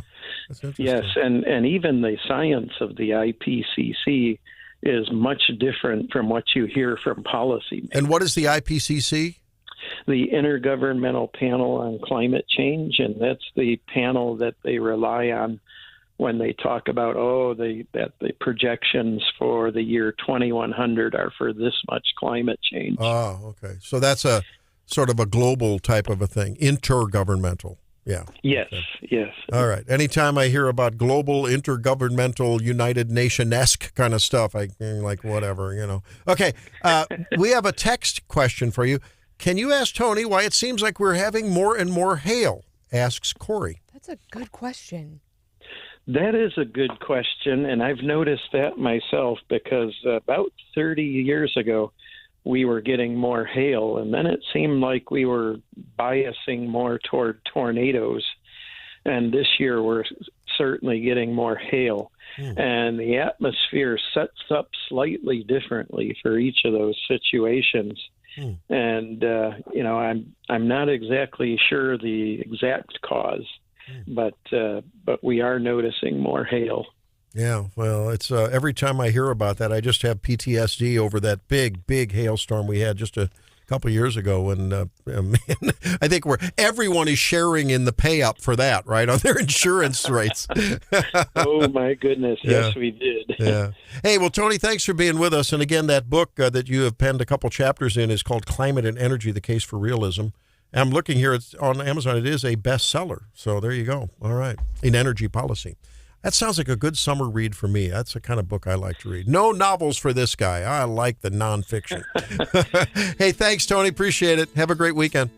That's interesting. Yes, and even the science of the IPCC is much different from what you hear from policymakers. And what is the IPCC? The Intergovernmental Panel on Climate Change, and that's the panel that they rely on when they talk about, that the projections for the year 2100 are for this much climate change. Oh, okay. So that's a sort of a global type of a thing, intergovernmental. Yeah. Yes, okay. Yes. All right. Anytime I hear about global, intergovernmental, United Nation-esque kind of stuff, I'm like, whatever, Okay. We have a text question for you. Can you ask Tony why it seems like we're having more and more hail? Asks Corey. That's a good question. That is a good question, and I've noticed that myself because about 30 years ago, we were getting more hail, and then it seemed like we were biasing more toward tornadoes. And this year, we're certainly getting more hail. And the atmosphere sets up slightly differently for each of those situations. And I'm not exactly sure the exact cause, but we are noticing more hail. Yeah, well, it's every time I hear about that, I just have PTSD over that big hailstorm we had just a couple years ago, and I think everyone is sharing in the pay up for that, right, on their insurance rates. Oh my goodness, yes, we did. Yeah. Hey, well, Tony, thanks for being with us. And again, that book that you have penned a couple chapters in is called "Climate and Energy: The Case for Realism." I'm looking here; it's on Amazon. It is a bestseller. So there you go. All right, in energy policy. That sounds like a good summer read for me. That's the kind of book I like to read. No novels for this guy. I like the nonfiction. Hey, thanks, Tony. Appreciate it. Have a great weekend.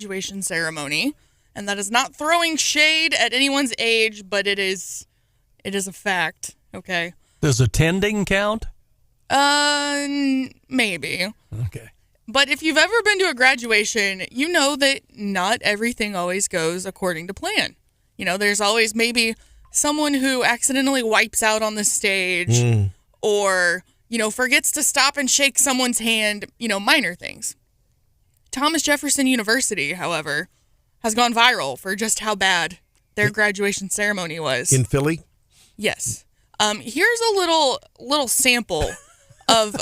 graduation ceremony, and that is not throwing shade at anyone's age, but it is a fact, okay? Does attending count? Maybe. Okay. But if you've ever been to a graduation, you know that not everything always goes according to plan. You know, there's always maybe someone who accidentally wipes out on the stage or, you know, forgets to stop and shake someone's hand, you know, minor things. Thomas Jefferson University, however, has gone viral for just how bad their graduation ceremony was. In Philly? Yes. Here's a little sample of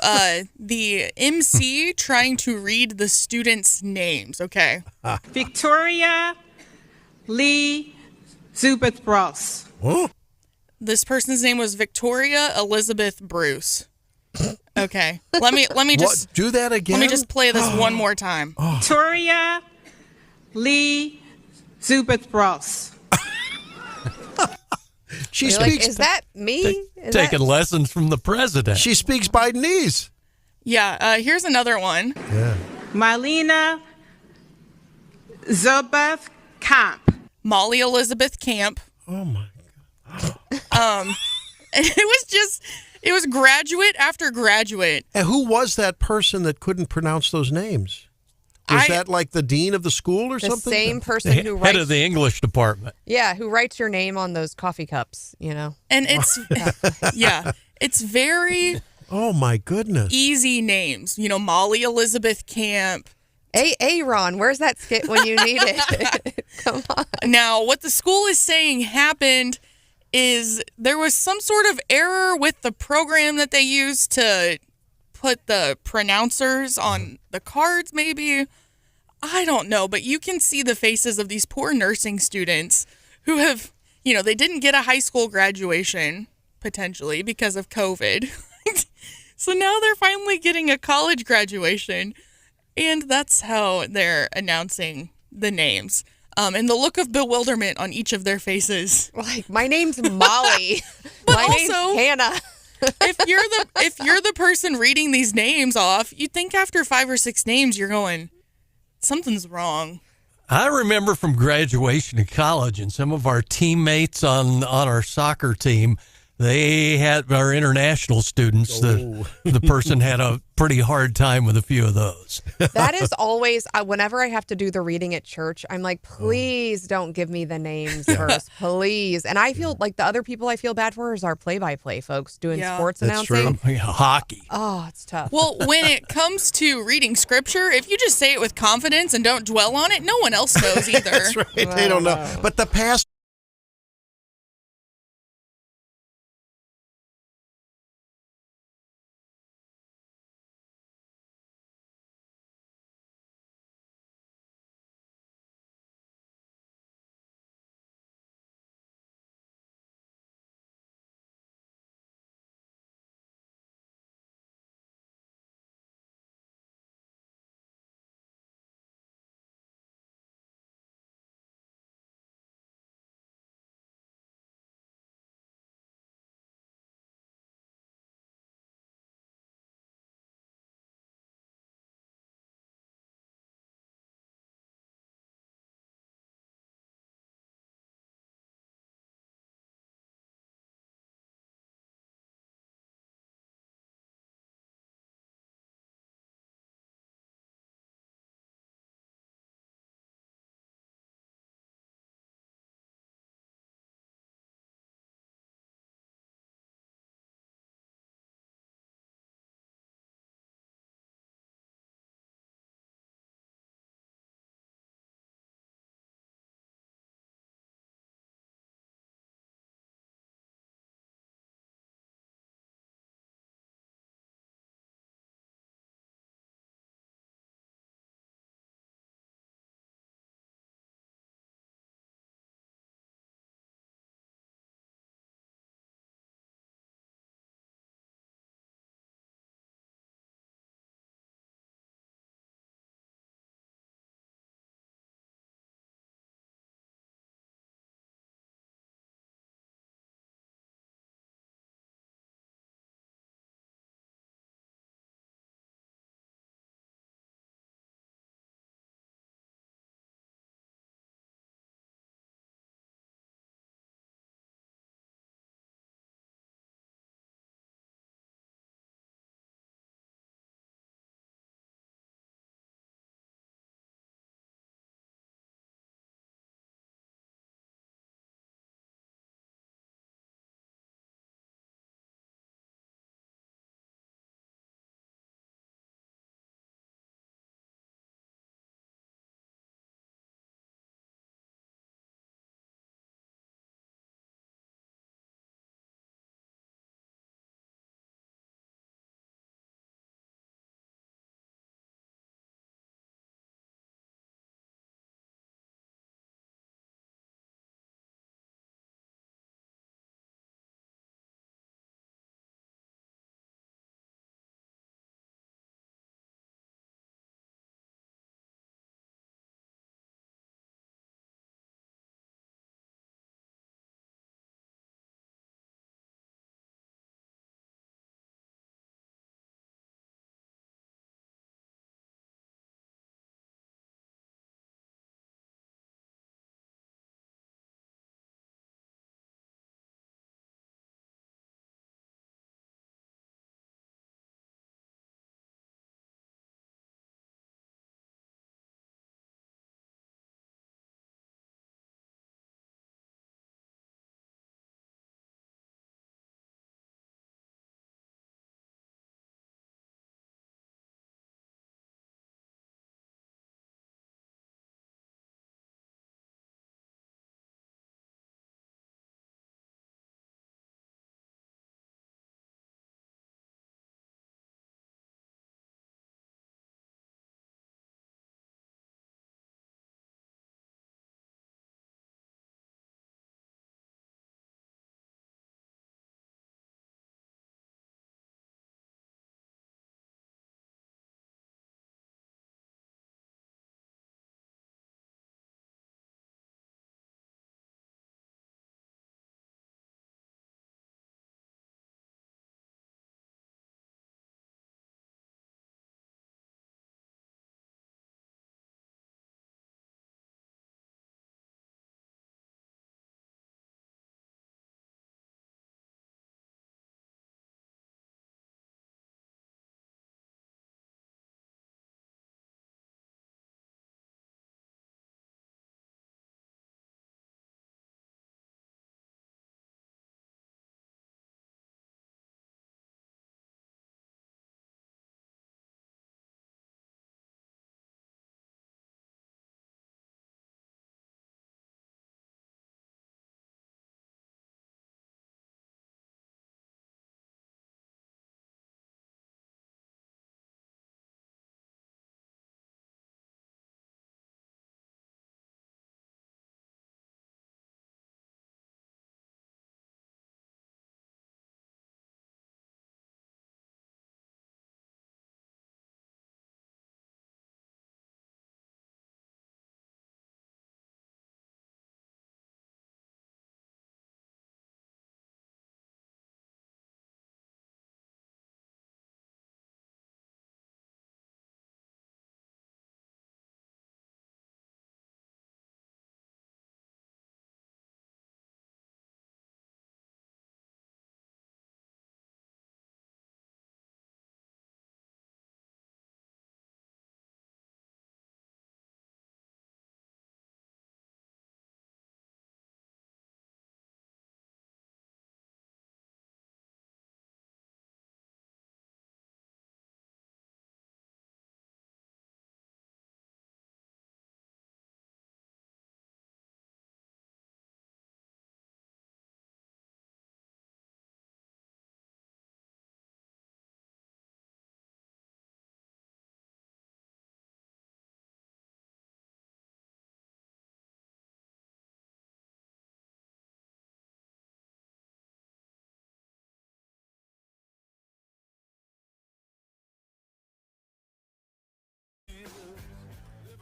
the MC trying to read the students' names, okay? Victoria Lee Zubith Ross. Oh. This person's name was Victoria Elizabeth Bruce. Okay. Let me just do that again. Let me just play this one more time. Victoria Lee Zubith Ross. She You're speaks. like, is that me? Taking lessons from the president. She speaks Bidenese. Yeah. Here's another one. Yeah. Marlena Zubeth Camp. Molly Elizabeth Camp. Oh my And it was graduate after graduate. And who was that person that couldn't pronounce those names? Was that like the dean of the school or the something? same person who Head writes of the English department. Yeah, who writes your name on those coffee cups, you know. And it's it's very Oh my goodness. easy names. You know, Molly Elizabeth Camp. Hey, Aaron, where's that skit when you need it? Come on. Now, what the school is saying happened is there was some sort of error with the program that they used to put the pronouncers on the cards, maybe. I don't know, but you can see the faces of these poor nursing students who have, you know, they didn't get a high school graduation, potentially, because of COVID. So now they're finally getting a college graduation, and that's how they're announcing the names. And the look of bewilderment on each of their faces. Like, my name's Molly. But my name's also, Hannah. if you're the person reading these names off, you'd think after 5 or 6 names you're going, something's wrong. I remember from graduation in college and some of our teammates on our soccer team, they had our international students. The person had a pretty hard time with a few of those. That is always, whenever I have to do the reading at church, I'm like, please don't give me the names first, please. And I feel like the other people I feel bad for is our play-by-play folks doing sports That's announcing. true. Hockey. Oh, it's tough. Well, when it comes to reading scripture, if you just say it with confidence and don't dwell on it, no one else knows either. That's right. They don't know. But the past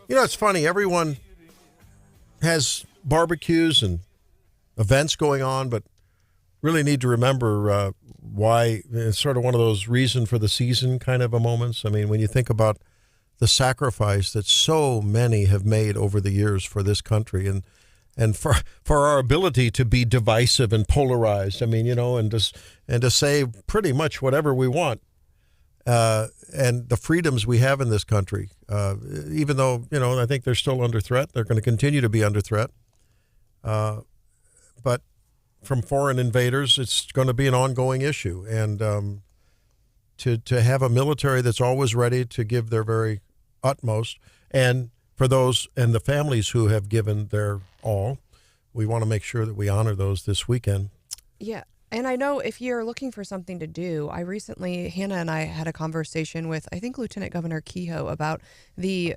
You know, it's funny. Everyone has barbecues and events going on, but really need to remember why it's sort of one of those reason for the season kind of a moments. I mean, when you think about the sacrifice that so many have made over the years for this country and for our ability to be divisive and polarized. I mean, you know, and to say pretty much whatever we want. And the freedoms we have in this country, even though, you know, I think they're still under threat. They're going to continue to be under threat. But from foreign invaders, it's going to be an ongoing issue. And to have a military that's always ready to give their very utmost, and for those and the families who have given their all, we want to make sure that we honor those this weekend. Yeah. And I know if you're looking for something to do, Hannah and I had a conversation with, I think, Lieutenant Governor Kehoe about the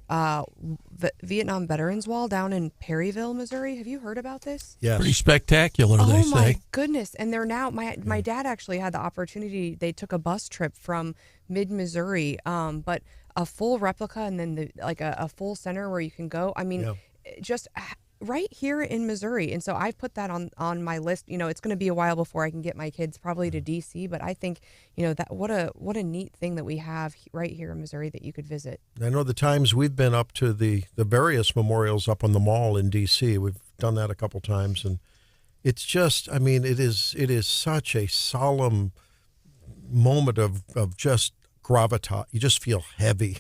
Vietnam Veterans Wall down in Perryville, Missouri. Have you heard about this? Yes. Pretty spectacular, they say. Oh, my goodness. And they're now, my dad actually had the opportunity, they took a bus trip from mid-Missouri, but a full replica and then a full center where you can go. I mean, just right here in Missouri. And so I've put that on my list. You know, it's going to be a while before I can get my kids probably to DC, but I think, you know, that what a neat thing that we have right here in Missouri that you could visit. I know the times we've been up to the various memorials up on the mall in DC. We've done that a couple times, and it's just, I mean, it is such a solemn moment of just gravitas. You just feel heavy.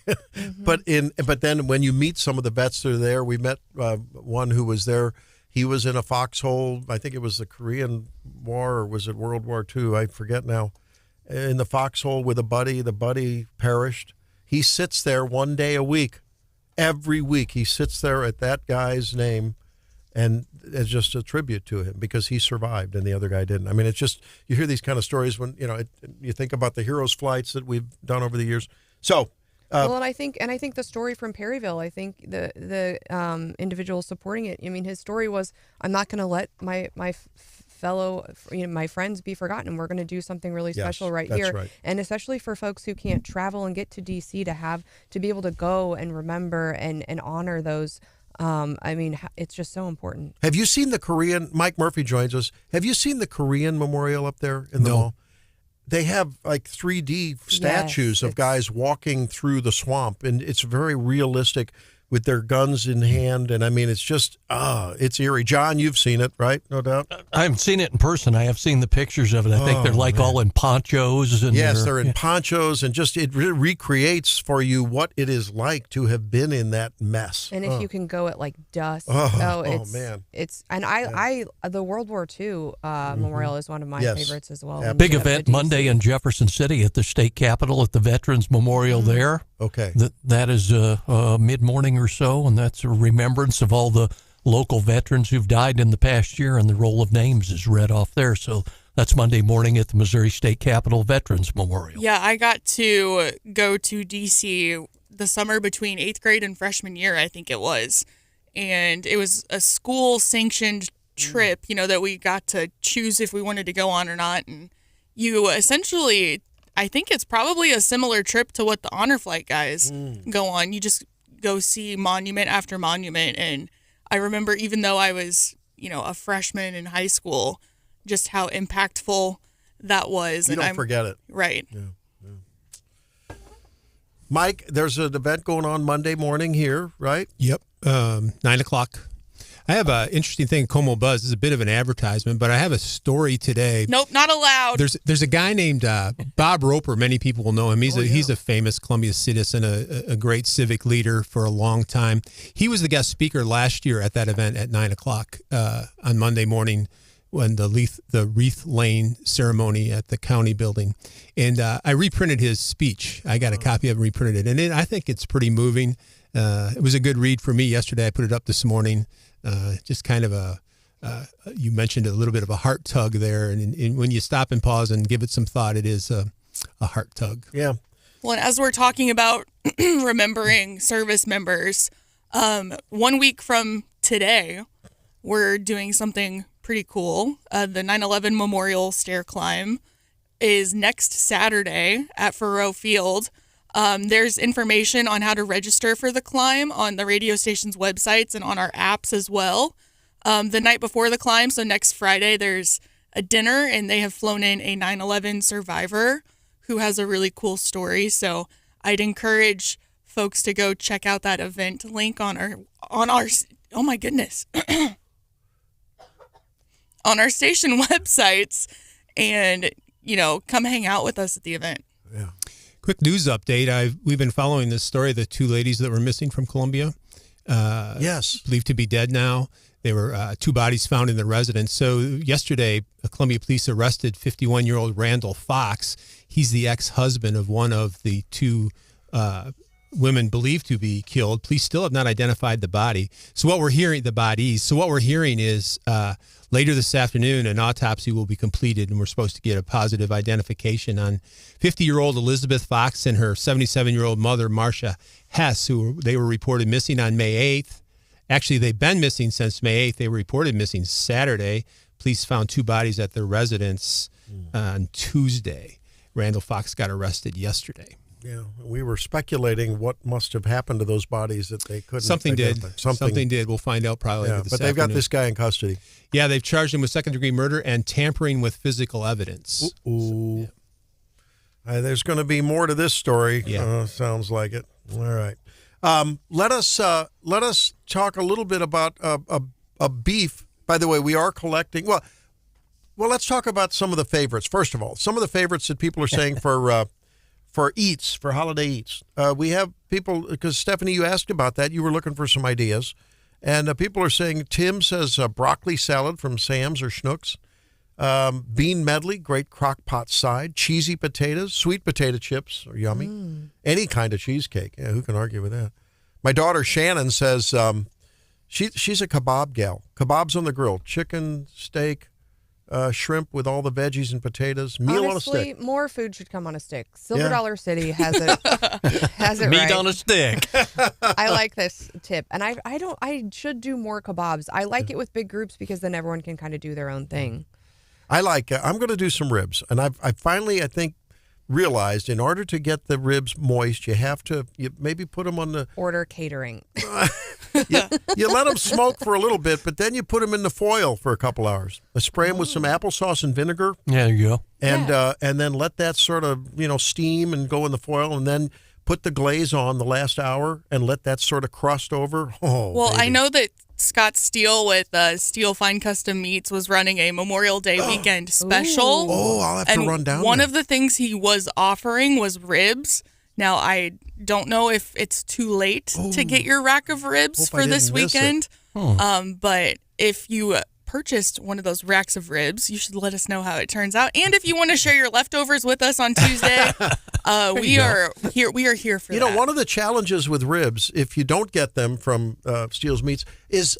But then when you meet some of the vets that are there, we met one who was there. He was in a foxhole. I think it was the Korean War, or was it World War II? I forget now. In the foxhole with a buddy. The buddy perished. He sits there one day a week. Every week he sits there at that guy's name, and it's just a tribute to him because he survived and the other guy didn't. I mean, it's just, you hear these kind of stories when, you know, you think about the heroes flights that we've done over the years. So, well, and I think the story from Perryville, I think the individual supporting it, I mean, his story was, I'm not going to let my fellow, you know, my friends be forgotten. We're going to do something really special right here. Right. And especially for folks who can't travel and get to DC to be able to go and remember and honor those. I mean, it's just so important. Have you seen the Korean, Mike Murphy joins us. Have you seen the Korean memorial up there in the mall? They have like 3D statues of guys walking through the swamp, and it's very realistic with their guns in hand. And I mean, it's just, it's eerie. John, you've seen it, right? No doubt. I haven't seen it in person. I have seen the pictures of it. I think they're like all in ponchos. And they're in ponchos, and just it recreates for you what it is like to have been in that mess. And if you can go at like dusk, man, it's and I the World War II memorial is one of my favorites as well. Big event Monday in Jefferson City at the state capitol at the Veterans Memorial there. Okay, that is mid-morning or so, and that's a remembrance of all the local veterans who've died in the past year, and the roll of names is read off there. So that's Monday morning at the Missouri State Capitol Veterans Memorial. Yeah, I got to go to DC the summer between 8th grade and freshman year, I think it was. And it was a school-sanctioned trip, you know, that we got to choose if we wanted to go on or not. And you essentially, I think it's probably a similar trip to what the Honor Flight guys go on. You just go see monument after monument. And I remember, even though I was, you know, a freshman in high school, just how impactful that was. You don't forget it. Right. Yeah. Mike, there's an event going on Monday morning here, right? Yep. 9:00. I have an interesting thing, Como Buzz. This is a bit of an advertisement, but I have a story today. Nope, not allowed. There's a guy named Bob Roper. Many people will know him. He's a famous Columbia citizen, a great civic leader for a long time. He was the guest speaker last year at that event at 9:00 on Monday morning when the wreath laying ceremony at the county building. And I reprinted his speech. I got a copy of it and reprinted it. And I think it's pretty moving. It was a good read for me yesterday. I put it up this morning. Just kind of you mentioned a little bit of a heart tug there. And when you stop and pause and give it some thought, it is a heart tug. Yeah. Well, and as we're talking about remembering service members, 1 week from today, we're doing something pretty cool. The 9/11 Memorial Stair Climb is next Saturday at Faurot Field. There's information on how to register for the climb on the radio station's websites and on our apps as well. The night before the climb, so next Friday, there's a dinner, and they have flown in a 9/11 survivor who has a really cool story. So I'd encourage folks to go check out that event link on our oh my goodness on our station websites, and come hang out with us at the event. Yeah. Quick news update. We've been following this story. The 2 ladies that were missing from Columbia, yes, believed to be dead now. There were 2 bodies found in the residence. So yesterday, Columbia police arrested 51-year-old Randall Fox. He's the ex-husband of one of the 2 women believed to be killed. Police still have not identified the body. So what we're hearing, the bodies. So what we're hearing is later this afternoon, an autopsy will be completed, and we're supposed to get a positive identification on 50-year-old Elizabeth Fox and her 77-year-old mother, Marcia Hess, who they were reported missing on May 8th. Actually, they've been missing since May 8th. They were reported missing Saturday. Police found 2 bodies at their residence on Tuesday. Randall Fox got arrested yesterday. Yeah, we were speculating what must have happened to those bodies that they couldn't. Something did. Identify. Something did. We'll find out probably later this but they've got afternoon. this guy in custody. Yeah, they've charged him with second-degree murder and tampering with physical evidence. Ooh. There's going to be more to this story. Yeah. Sounds like it. All right. Let us talk a little bit about a beef. By the way, we are collecting. Well, let's talk about some of the favorites. First of all, some of the favorites that people are saying for eats, for holiday eats. We have people, because Stephanie, you asked about that. You were looking for some ideas. And people are saying, Tim says broccoli salad from Sam's or Schnucks. Bean medley, great crock pot side. Cheesy potatoes, sweet potato chips are yummy. Any kind of cheesecake. Yeah, who can argue with that? My daughter Shannon says she's a kebab gal. Kebabs on the grill. Chicken, steak, shrimp with all the veggies and potatoes. Meal on a stick. More food should come on a stick. Silver Dollar City has it. Has it Meat right. on a stick. I like this tip, and I should do more kebabs. I like it with big groups because then everyone can kind of do their own thing. I like. I'm going to do some ribs, and I finally I think realized in order to get the ribs moist, you have to maybe put them on the order catering. You let them smoke for a little bit, but then you put them in the foil for a couple hours. Spray them with some applesauce and vinegar. Yeah, there you go. And then let that sort of steam and go in the foil, and then put the glaze on the last hour and let that sort of crust over. Oh, well, baby. I know that Scott Steele with Steele Fine Custom Meats was running a Memorial Day weekend special. Oh, I'll have to run down one there. of the things he was offering was ribs. Now, I don't know if it's too late to get your rack of ribs for this weekend. But if you purchased one of those racks of ribs, you should let us know how it turns out. And if you want to share your leftovers with us on Tuesday, we are here. We are here for that. You know, one of the challenges with ribs, if you don't get them from Steele's Meats, is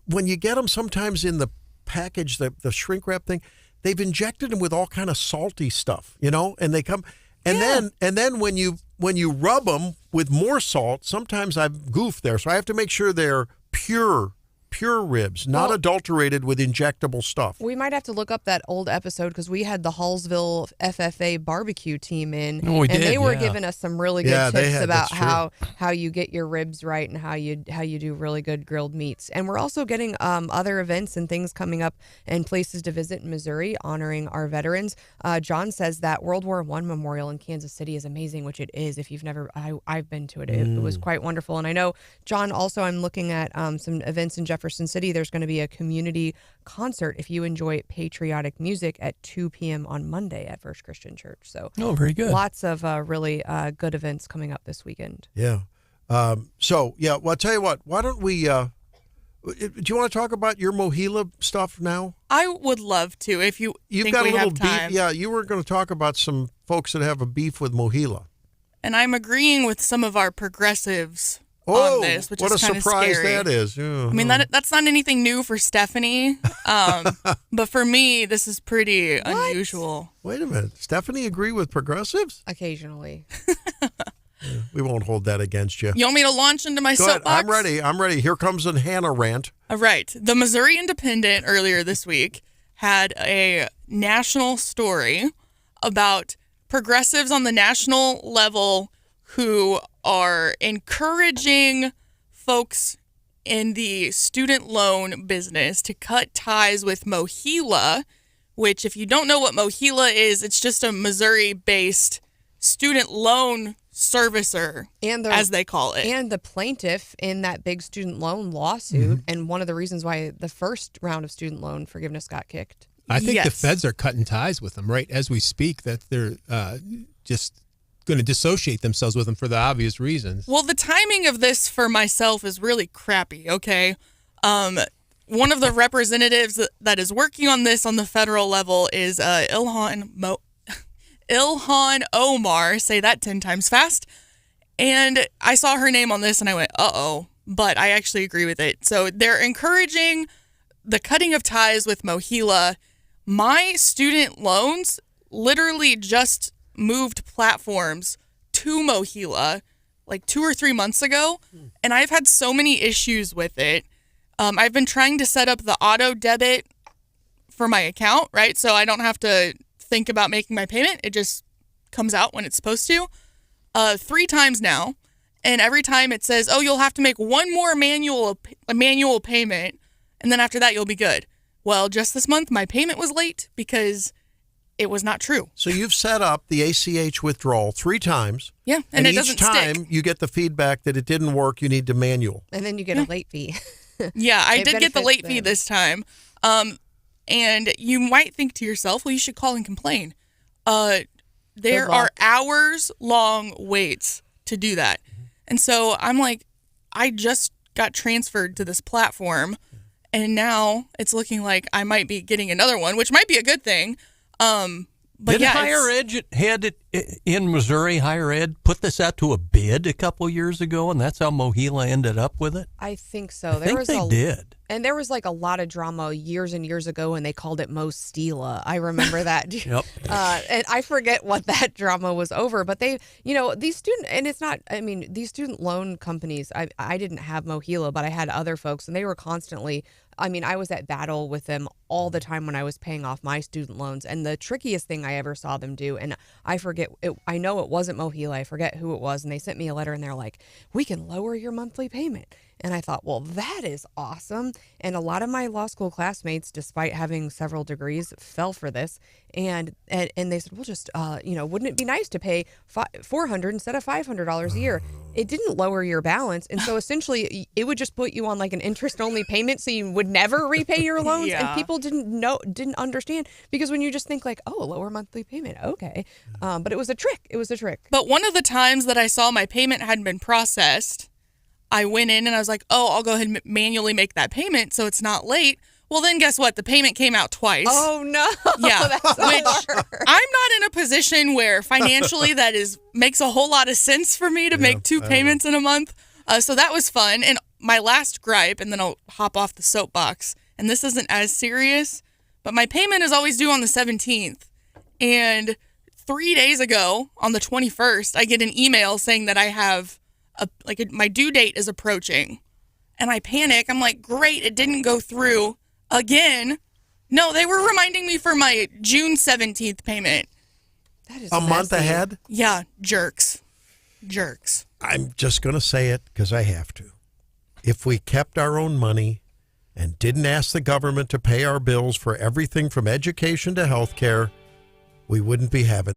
when you get them sometimes in the package, the shrink wrap thing, they've injected them with all kind of salty stuff, and they come. And then when you rub them with more salt, sometimes I've goofed there. So I have to make sure they're pure ribs, not adulterated with injectable stuff. We might have to look up that old episode because we had the Hallsville FFA barbecue team in, and they were giving us some really good tips about that's how you get your ribs right and how you do really good grilled meats. And we're also getting other events and things coming up and places to visit in Missouri honoring our veterans. John says that World War I Memorial in Kansas City is amazing, which it is. If you've never, I've been to it. It was quite wonderful. And I know, John, also I'm looking at some events in Jefferson City. There's going to be a community concert if you enjoy patriotic music at 2 p.m. on Monday at First Christian Church. So, very good. Lots of really good events coming up this weekend. Yeah. Well, I'll tell you what. Why don't we? Do you want to talk about your Mohila stuff now? I would love to. If you've think got we a little have time. beef. Yeah, you were going to talk about some folks that have a beef with Mohila. And I'm agreeing with some of our progressives Oh, on this, which what is a kind of surprise scary. that is. Yeah. I mean, that's not anything new for Stephanie, but for me, this is pretty unusual. Wait a minute. Stephanie agree with progressives? Occasionally. We won't hold that against you. You want me to launch into my Go ahead. soapbox? I'm ready. Here comes a Hannah rant. All right. The Missouri Independent earlier this week had a national story about progressives on the national level who are encouraging folks in the student loan business to cut ties with Mohila, which, if you don't know what Mohila is, it's just a Missouri-based student loan servicer, as they call it. And the plaintiff in that big student loan lawsuit, and one of the reasons why the first round of student loan forgiveness got kicked. I think the feds are cutting ties with them right as we speak, that they're just going to dissociate themselves with them for the obvious reasons. Well, the timing of this for myself is really crappy, okay? One of the representatives that is working on this on the federal level is Ilhan Omar. Say that 10 times fast. And I saw her name on this and I went, uh-oh. But I actually agree with it. So they're encouraging the cutting of ties with Mohila. My student loans literally just moved platforms to Mohila like 2 or 3 months ago, and I've had so many issues with it. I've been trying to set up the auto debit for my account, right? So I don't have to think about making my payment. It just comes out when it's supposed to. 3 times now, and every time it says, oh, you'll have to make one more manual payment, and then after that you'll be good. Well, just this month, my payment was late because it was not true. So you've set up the ACH withdrawal 3 times. Yeah, and it each doesn't time stick. you get the feedback that it didn't work, you need to manual. And then you get a late fee. Yeah, I did get the late benefits fee them. this time. And you might think to yourself, well, you should call and complain. There are hours-long waits to do that. And so I'm like, I just got transferred to this platform, and now it's looking like I might be getting another one, which might be a good thing. But Did yeah, higher ed had it in Missouri? Higher ed put this out to a bid a couple years ago, and that's how Mohila ended up with it. I think so. I think they did. And there was like a lot of drama years and years ago, and they called it Mo Stila. I remember that. Yep. And I forget what that drama was over, but they, these these student loan companies, I didn't have Mohila, but I had other folks, and they were constantly, I was at battle with them all the time when I was paying off my student loans. And the trickiest thing I ever saw them do, and I forget, I know it wasn't Mohila, I forget who it was, and they sent me a letter and they're like, we can lower your monthly payment. And I thought, well, that is awesome. And a lot of my law school classmates, despite having several degrees, fell for this. And they said, well, just, wouldn't it be nice to pay $400 instead of $500 a year? It didn't lower your balance. And so essentially, it would just put you on like an interest-only payment, so you would never repay your loans. Yeah. And people didn't understand, because when you just think like, oh, a lower monthly payment, okay. But it was a trick. It was a trick. But one of the times that I saw my payment hadn't been processed, I went in and I was like, oh, I'll go ahead and manually make that payment so it's not late. Well, then guess what? The payment came out twice. Oh, no. Yeah, That's which I'm not in a position where financially that makes a whole lot of sense for me to make 2 payments in a month. So that was fun. And my last gripe, and then I'll hop off the soapbox, and this isn't as serious, but my payment is always due on the 17th. And 3 days ago, on the 21st, I get an email saying that I have my due date is approaching, and I panic. I'm like, great, it didn't go through again. No, they were reminding me for my June 17th payment. That is A month messy. ahead? Yeah, jerks. I'm just going to say it because I have to. If we kept our own money and didn't ask the government to pay our bills for everything from education to health care, we wouldn't be having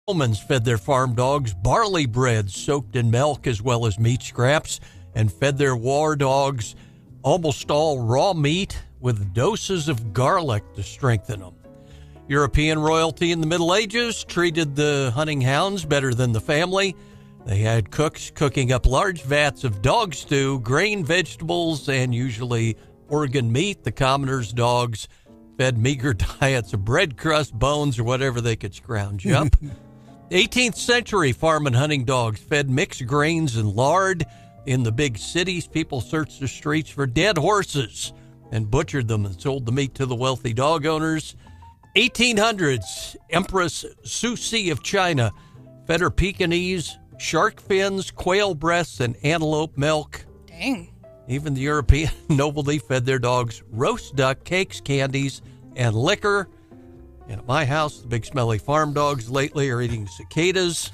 Romans fed their farm dogs barley bread soaked in milk as well as meat scraps, and fed their war dogs almost all raw meat with doses of garlic to strengthen them. European royalty in the Middle Ages treated the hunting hounds better than the family. They had cooks cooking up large vats of dog stew, grain, vegetables, and usually organ meat. The commoners' dogs fed meager diets of bread crust, bones, or whatever they could scrounge up. 18th century farm and hunting dogs fed mixed grains and lard. In the big cities, people searched the streets for dead horses and butchered them and sold the meat to the wealthy dog owners. 1800s, Empress Susi of China fed her Pekingese shark fins, quail breasts, and antelope milk. Dang. Even the European nobility fed their dogs roast duck, cakes, candies, and liquor. And at my house, the big smelly farm dogs lately are eating cicadas,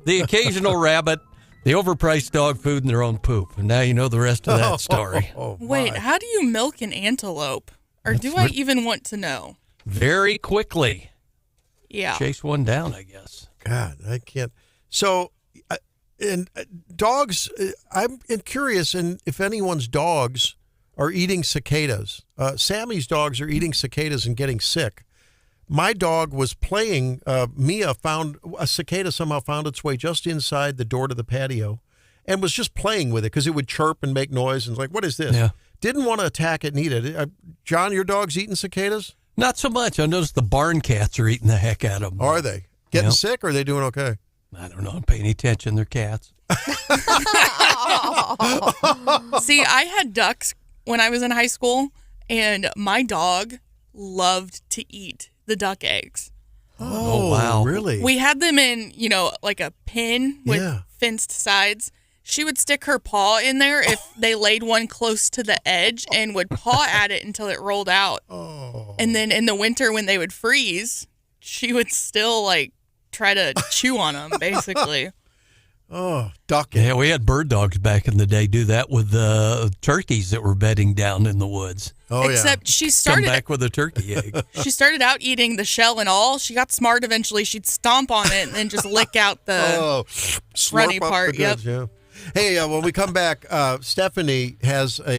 the occasional rabbit, the overpriced dog food, and their own poop. And now you know the rest of that story. Wait, how do you milk an antelope? Or do I even want to know? Very quickly. Yeah. Chase one down, I guess. God, I can't. So, dogs, I'm curious if anyone's dogs are eating cicadas. Sammy's dogs are eating cicadas and getting sick. My dog was playing. Mia found a cicada, somehow found its way just inside the door to the patio and was just playing with it because it would chirp and make noise and was like, what is this? Yeah. Didn't want to attack it and eat it. John, your dog's eating cicadas? Not so much. I noticed the barn cats are eating the heck out of them. Are they? Getting sick or are they doing okay? I don't know. I'm paying any attention. They're cats. See, I had ducks when I was in high school, and my dog loved to eat the duck eggs. Oh, wow. Really? We had them in, like a pen with fenced sides. She would stick her paw in there if they laid one close to the edge and would paw at it until it rolled out. Oh. And then in the winter when they would freeze, she would still try to chew on them, basically. Oh, duck. Yeah, we had bird dogs back in the day do that with turkeys that were bedding down in the woods. Oh, Except she Come started back with a turkey egg. She started out eating the shell and all. She got smart eventually. She'd stomp on it and then just lick out the runny slurp up part. the goods, Yep. yeah. Hey, when we come back, Stephanie has a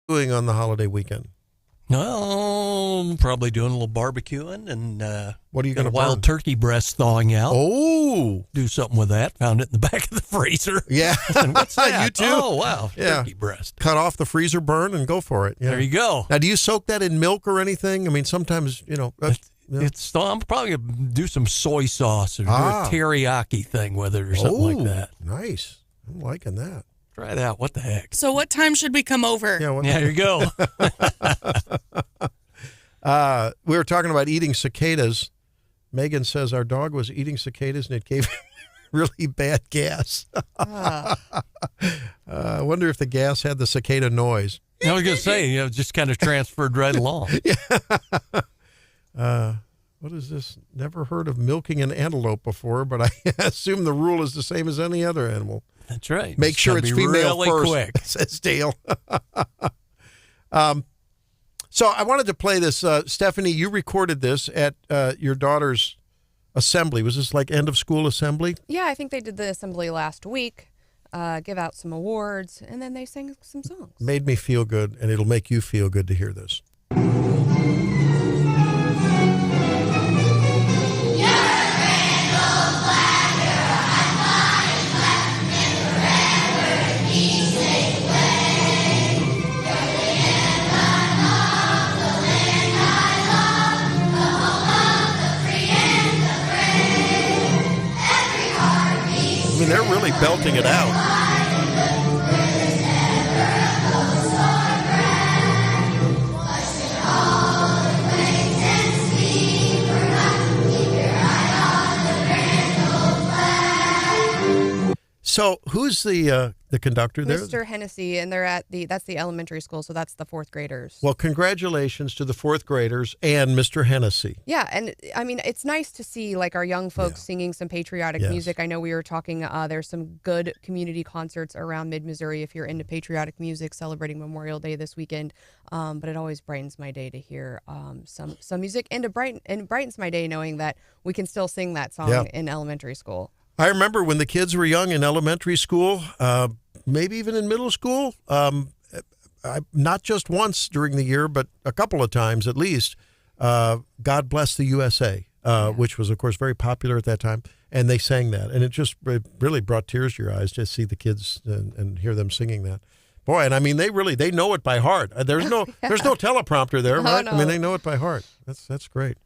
doing on the holiday weekend? Well, probably doing a little barbecuing and what are you got going a to wild turkey breast thawing out. Oh, do something with that. Found it in the back of the freezer. Yeah, what's that? You too. Oh wow, yeah. Turkey breast. Cut off the freezer burn and go for it. Yeah. There you go. Now, do you soak that in milk or anything? I mean, sometimes It's. I'm probably gonna do some soy sauce or do a teriyaki thing with it or something like that. Nice. I'm liking that. Try it out. What the heck? So what time should we come over? Yeah, there you go. We were talking about eating cicadas. Megan says our dog was eating cicadas and it gave him really bad gas. I wonder if the gas had the cicada noise. I was going to say, just kind of transferred right along. What is this? Never heard of milking an antelope before, but I assume the rule is the same as any other animal. That's right. Make sure it's female really first, quick. says Dale. So I wanted to play this. Stephanie, you recorded this at your daughter's assembly. Was this like end of school assembly? Yeah, I think they did the assembly last week, give out some awards, and then they sang some songs. Made me feel good, and it'll make you feel good to hear this. I mean, they're really belting it out. So, who's the conductor there? Mr. Hennessy, and they're at that's the elementary school, so that's the fourth graders. Well, congratulations to the fourth graders and Mr. Hennessy. Yeah, and I mean, it's nice to see like our young folks singing some patriotic music. I know we were talking, there's some good community concerts around mid-Missouri if you're into patriotic music, celebrating Memorial Day this weekend. But it always brightens my day to hear some music, and brightens my day knowing that we can still sing that song in elementary school. I remember when the kids were young in elementary school, maybe even in middle school, not just once during the year, but a couple of times at least, God Bless the USA, which was, of course, very popular at that time. And they sang that. And it really brought tears to your eyes to see the kids and hear them singing that. Boy, and I mean, they know it by heart. There's no teleprompter there, right? No. I mean, they know it by heart. That's great.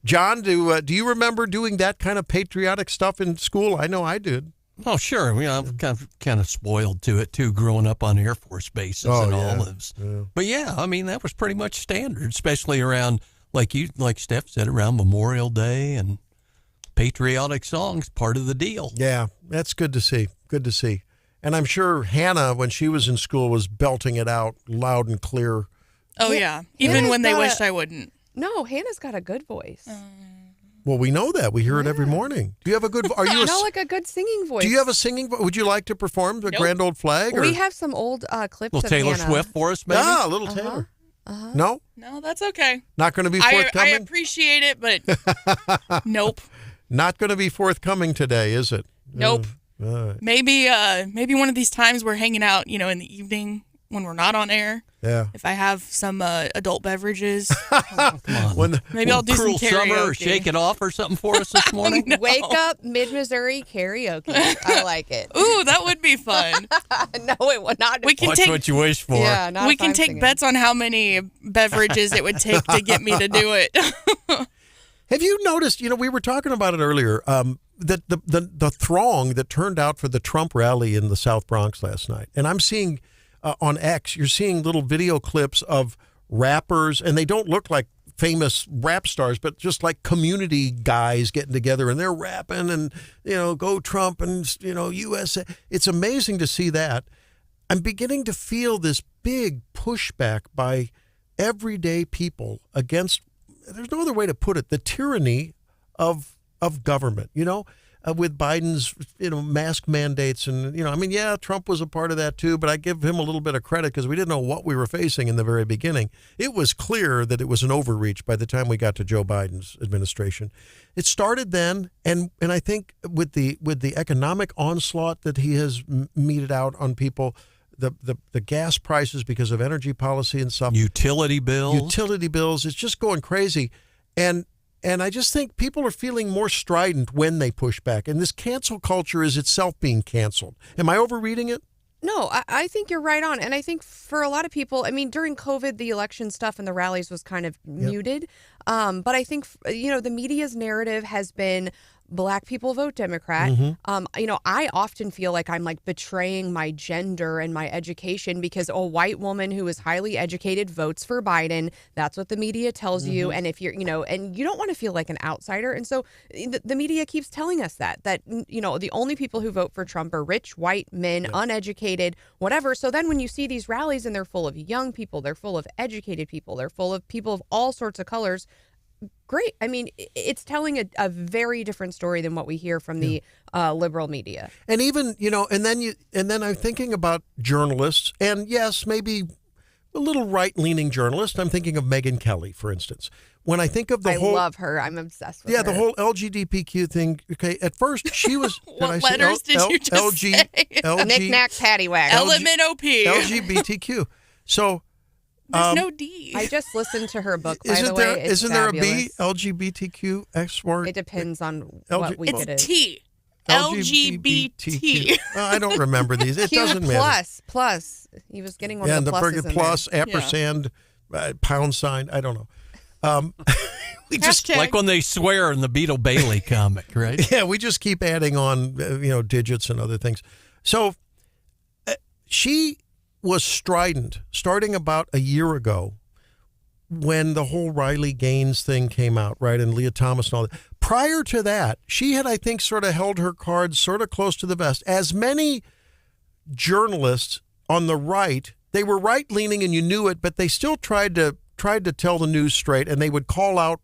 John, do you remember doing that kind of patriotic stuff in school? I know I did. Oh, sure. I'm kind of spoiled to it, too, growing up on Air Force bases and olives. Yeah. But, yeah, I mean, that was pretty much standard, especially around, like Steph said, around Memorial Day, and patriotic songs, part of the deal. Yeah, that's good to see. Good to see. And I'm sure Hannah, when she was in school, was belting it out loud and clear. Oh, yeah. Even when they wished I wouldn't. No, Hannah's got a good voice. Well, we know that. We hear it every morning. Do you have a good? Are you like a good singing voice? Do you have a singing voice? Would you like to perform the Grand Old Flag? Or? We have some old clips. Little of Taylor Hannah. Swift for us, maybe. Ah, a little Taylor. No, that's okay. Not going to be forthcoming. I appreciate it, but nope. Not going to be forthcoming today, is it? Nope. Right. Maybe one of these times we're hanging out, in the evening when we're not on air. Yeah. If I have some adult beverages, come on. Maybe I'll do some Cruel karaoke. Summer or Shake It Off or something for us this morning. No. Wake up mid-Missouri karaoke. I like it. Ooh, that would be fun. No, it would not. Watch what you wish for. Yeah, not we if can I'm take singing. bets on how many beverages it would take to get me to do it. Have you noticed? We were talking about it earlier. That the throng that turned out for the Trump rally in the South Bronx last night, and I'm seeing. On X, you're seeing little video clips of rappers, and they don't look like famous rap stars, but just like community guys getting together, and they're rapping and, go Trump and, USA. It's amazing to see that. I'm beginning to feel this big pushback by everyday people against, there's no other way to put it, the tyranny of government, with Biden's, mask mandates. And, Trump was a part of that too, but I give him a little bit of credit because we didn't know what we were facing in the very beginning. It was clear that it was an overreach by the time we got to Joe Biden's administration. It started then, and I think with the economic onslaught that he has meted out on people, the gas prices because of energy policy and stuff. Utility bills. It's just going crazy. And I just think people are feeling more strident when they push back. And this cancel culture is itself being canceled. Am I overreading it? No, I think you're right on. And I think for a lot of people, I mean, during COVID, the election stuff and the rallies was kind of muted. But I think, the media's narrative has been Black people vote Democrat. I often feel like I'm like betraying my gender and my education because a white woman who is highly educated votes for Biden. That's what the media tells you. And if you're, and you don't want to feel like an outsider. And so the media keeps telling us that the only people who vote for Trump are rich, white men, uneducated, whatever. So then when you see these rallies and they're full of young people, they're full of educated people, they're full of people of all sorts of colors. Great. I mean, it's telling a very different story than what we hear from the liberal media. And even, and then I'm thinking about journalists, and yes, maybe a little right-leaning journalist. I'm thinking of Megyn Kelly, for instance. When I think of the whole... I love her. I'm obsessed with her. Yeah, the whole LGBTQ thing. Okay, at first she was... What letters did you just say? Knick-knack, paddywhack. LMNOP. LGBTQ. So... There's no D. I just listened to her book, by the way. Isn't there a B? LGBTQ X word? It depends on what week it is. It's T. LGBT. I don't remember these. It doesn't matter. Plus. He was getting one of the pluses in plus, there. ampersand, pound sign. I don't know. We just like when they swear in the Beetle Bailey comic, right? Yeah, we just keep adding on, digits and other things. So she was strident starting about a year ago when the whole Riley Gaines thing came out, right, and Leah Thomas and all that. Prior to that, she had, I think, sort of held her cards sort of close to the vest. As many journalists on the right, they were right-leaning and you knew it, but they still tried to tell the news straight, and they would call out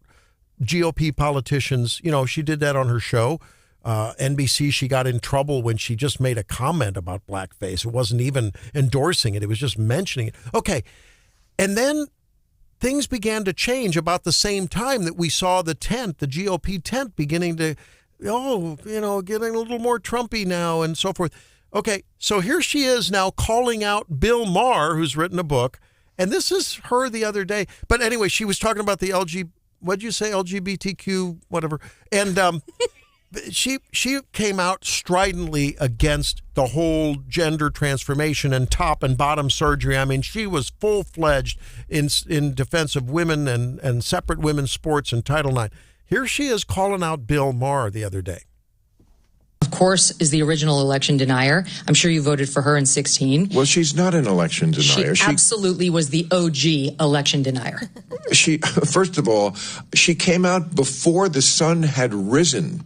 GOP politicians. She did that on her show. NBC, she got in trouble when she just made a comment about blackface. It wasn't even endorsing it. It was just mentioning it. Okay. And then things began to change about the same time that we saw the GOP tent beginning to, getting a little more Trumpy now and so forth. Okay. So here she is now calling out Bill Maher, who's written a book. And this is her the other day. But anyway, she was talking about the what'd you say? LGBTQ, whatever. And, She came out stridently against the whole gender transformation and top and bottom surgery. I mean, she was full-fledged in defense of women and separate women's sports and Title IX. Here she is calling out Bill Maher the other day. Of course, is the original election denier. I'm sure you voted for her in 2016. Well, she's not an election denier. She absolutely was the OG election denier. First of all, she came out before the sun had risen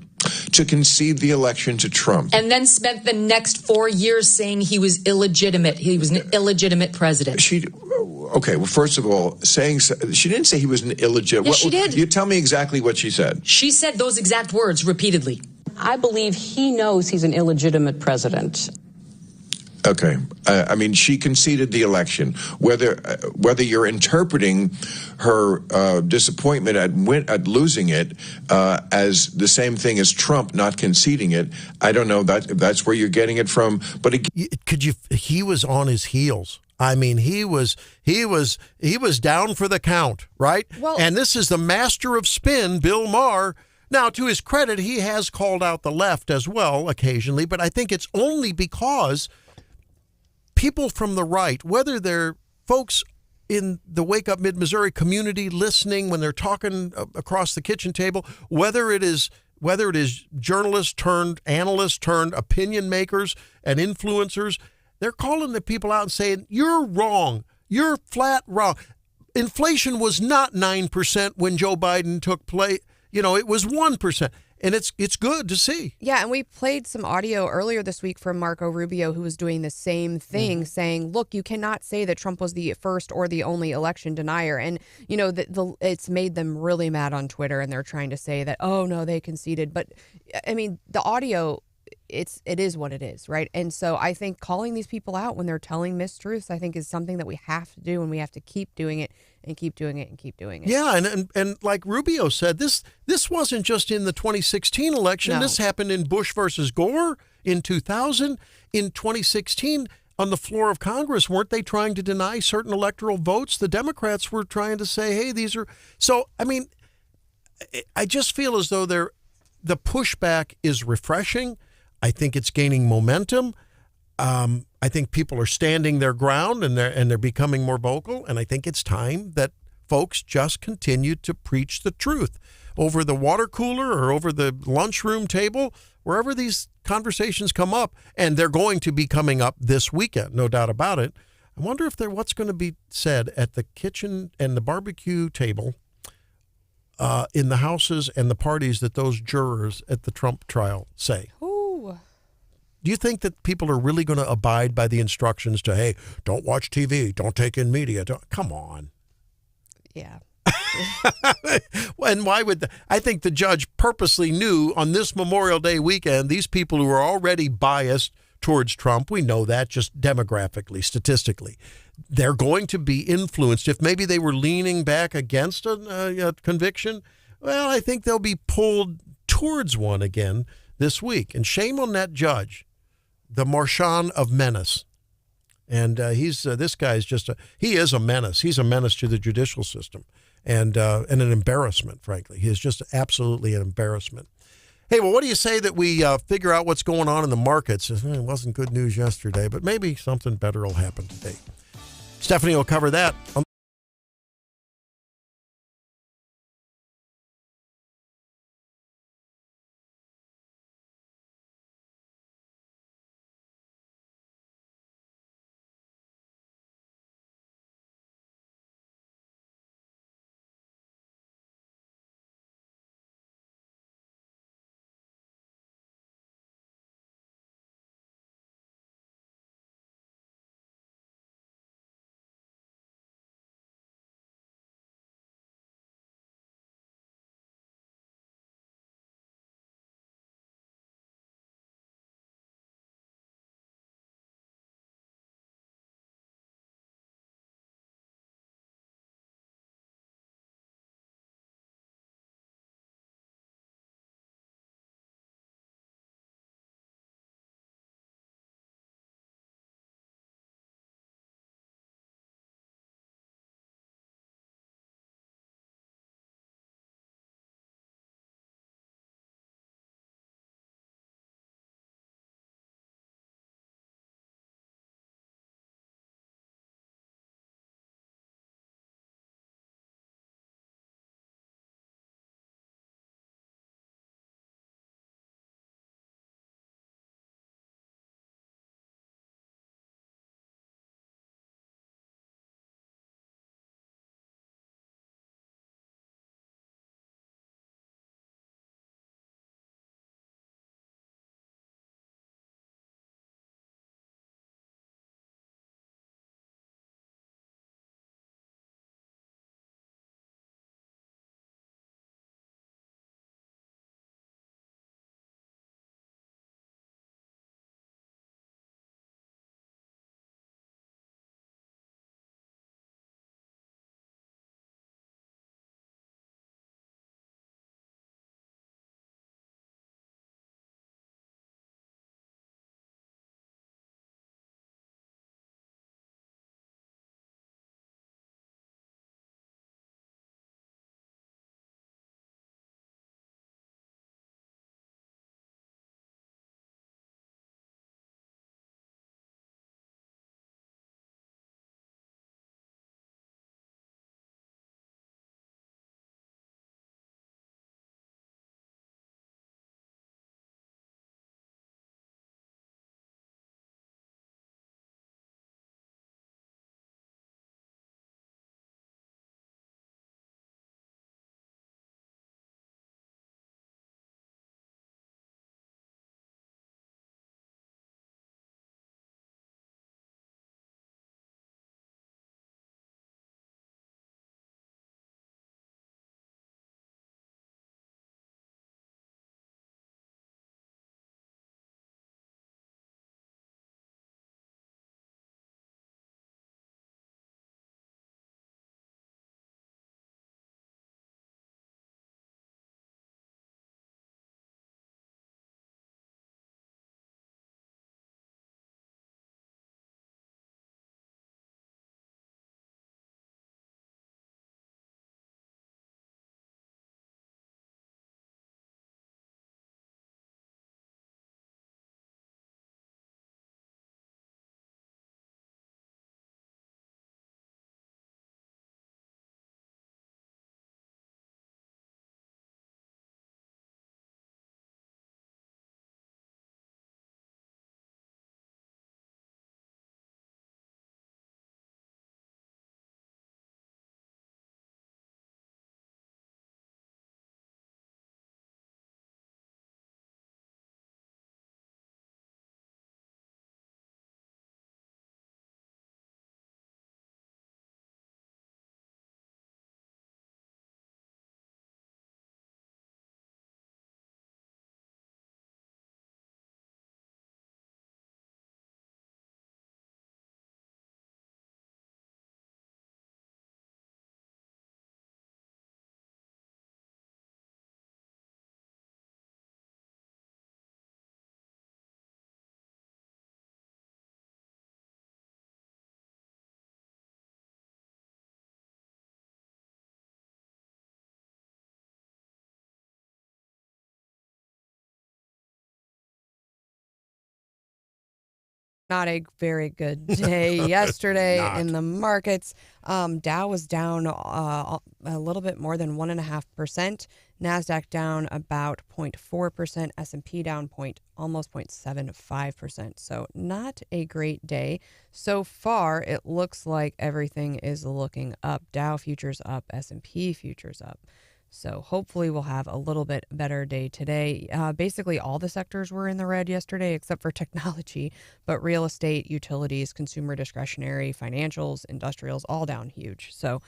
to concede the election to Trump. And then spent the next 4 years saying he was illegitimate. He was an illegitimate president. Okay, well, first of all, she didn't say he was an illegitimate. Yes, she did. You tell me exactly what she said. She said those exact words repeatedly. I believe he knows he's an illegitimate president. Okay. I mean, she conceded the election. Whether you're interpreting her disappointment at losing it as the same thing as Trump not conceding it, I don't know that's where you're getting it from. But he was on his heels. I mean, he was down for the count, right? Well, and this is the master of spin, Bill Maher. Now, to his credit, he has called out the left as well occasionally, but I think it's only because people from the right, whether they're folks in the Wake Up Mid-Missouri community listening when they're talking across the kitchen table, whether it is journalists turned analysts turned opinion makers and influencers, they're calling the people out and saying, you're wrong. You're flat wrong. Inflation was not 9% when Joe Biden took place. It was 1%. And it's good to see. Yeah, and we played some audio earlier this week from Marco Rubio, who was doing the same thing, saying, look, you cannot say that Trump was the first or the only election denier. And, it's made them really mad on Twitter, and they're trying to say that, oh, no, they conceded. But, I mean, the audio, it is what it is, right? And so I think calling these people out when they're telling mistruths, I think is something that we have to do, and we have to keep doing it and keep doing it and keep doing it. Yeah, and like Rubio said, this wasn't just in the 2016 election. No. This happened in Bush versus Gore in 2000. In 2016, on the floor of Congress, weren't they trying to deny certain electoral votes? The Democrats were trying to say, hey, these are. So, I mean, I just feel as though the pushback is refreshing. I think it's gaining momentum. I think people are standing their ground and they're becoming more vocal. And I think it's time that folks just continue to preach the truth over the water cooler or over the lunchroom table, wherever these conversations come up. And they're going to be coming up this weekend, no doubt about it. I wonder if what's going to be said at the kitchen and the barbecue table in the houses and the parties that those jurors at the Trump trial say. Ooh. Do you think that people are really going to abide by the instructions to, hey, don't watch TV, don't take in media? Come on. Yeah. And why would I think the judge purposely knew on this Memorial Day weekend, these people who are already biased towards Trump, we know that just demographically, statistically, they're going to be influenced. If maybe they were leaning back against a conviction, well, I think they'll be pulled towards one again this week. And shame on that judge, the Marchand of menace. And this guy's he is a menace. He's a menace to the judicial system and an embarrassment, frankly. He is just absolutely an embarrassment. Hey, well, what do you say that we figure out what's going on in the markets? It wasn't good news yesterday, but maybe something better will happen today. Stephanie will cover that Not a very good day yesterday in the markets. Dow was down a little bit more than 1.5%. NASDAQ down about 0.4%. S&P down almost 0.75%. So not a great day. So far, it looks like everything is looking up. Dow futures up, S&P futures up. So hopefully we'll have a little bit better day today. Basically, all the sectors were in the red yesterday except for technology, but real estate, utilities, consumer discretionary, financials, industrials, all down huge. So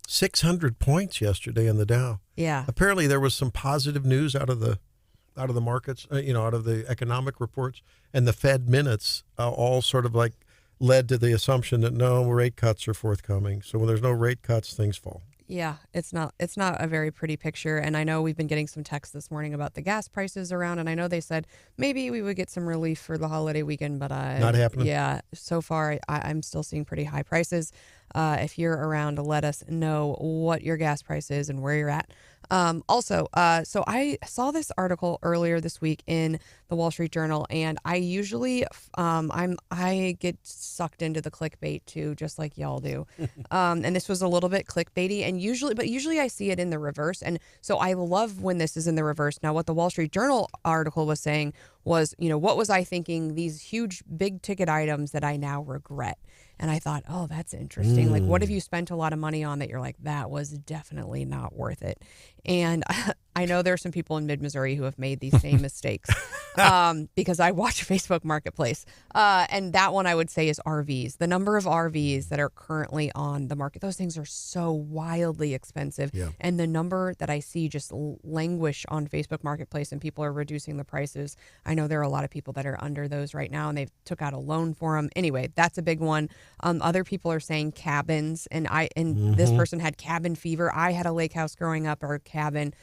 600 points yesterday in the Dow. Yeah. Apparently there was some positive news out of the markets, out of the economic reports, and the Fed minutes all sort of like led to the assumption that no rate cuts are forthcoming. So when there's no rate cuts, things fall. Yeah, it's not a very pretty picture. And I know we've been getting some texts this morning about the gas prices around, and I know they said maybe we would get some relief for the holiday weekend, but not happening. Yeah, so far I'm still seeing pretty high prices. If you're around, let us know what your gas price is and where you're at. So I saw this article earlier this week in the Wall Street Journal, and I usually I get sucked into the clickbait too, just like y'all do. And this was a little bit clickbaity, and usually I see it in the reverse, and so I love when this is in the reverse. Now, what the Wall Street Journal article was saying was, what was I thinking? These huge, big ticket items that I now regret. And I thought, oh, that's interesting. Like, what have you spent a lot of money on that you're like, that was definitely not worth it? And I know there are some people in mid-Missouri who have made these same mistakes because I watch Facebook Marketplace. And that one I would say is RVs. The number of RVs that are currently on the market, those things are so wildly expensive. Yeah. And the number that I see just languish on Facebook Marketplace and people are reducing the prices. I know there are a lot of people that are under those right now and they've took out a loan for them. Anyway, that's a big one. Other people are saying cabins, and this person had cabin fever. I had a lake house growing up, or cabin.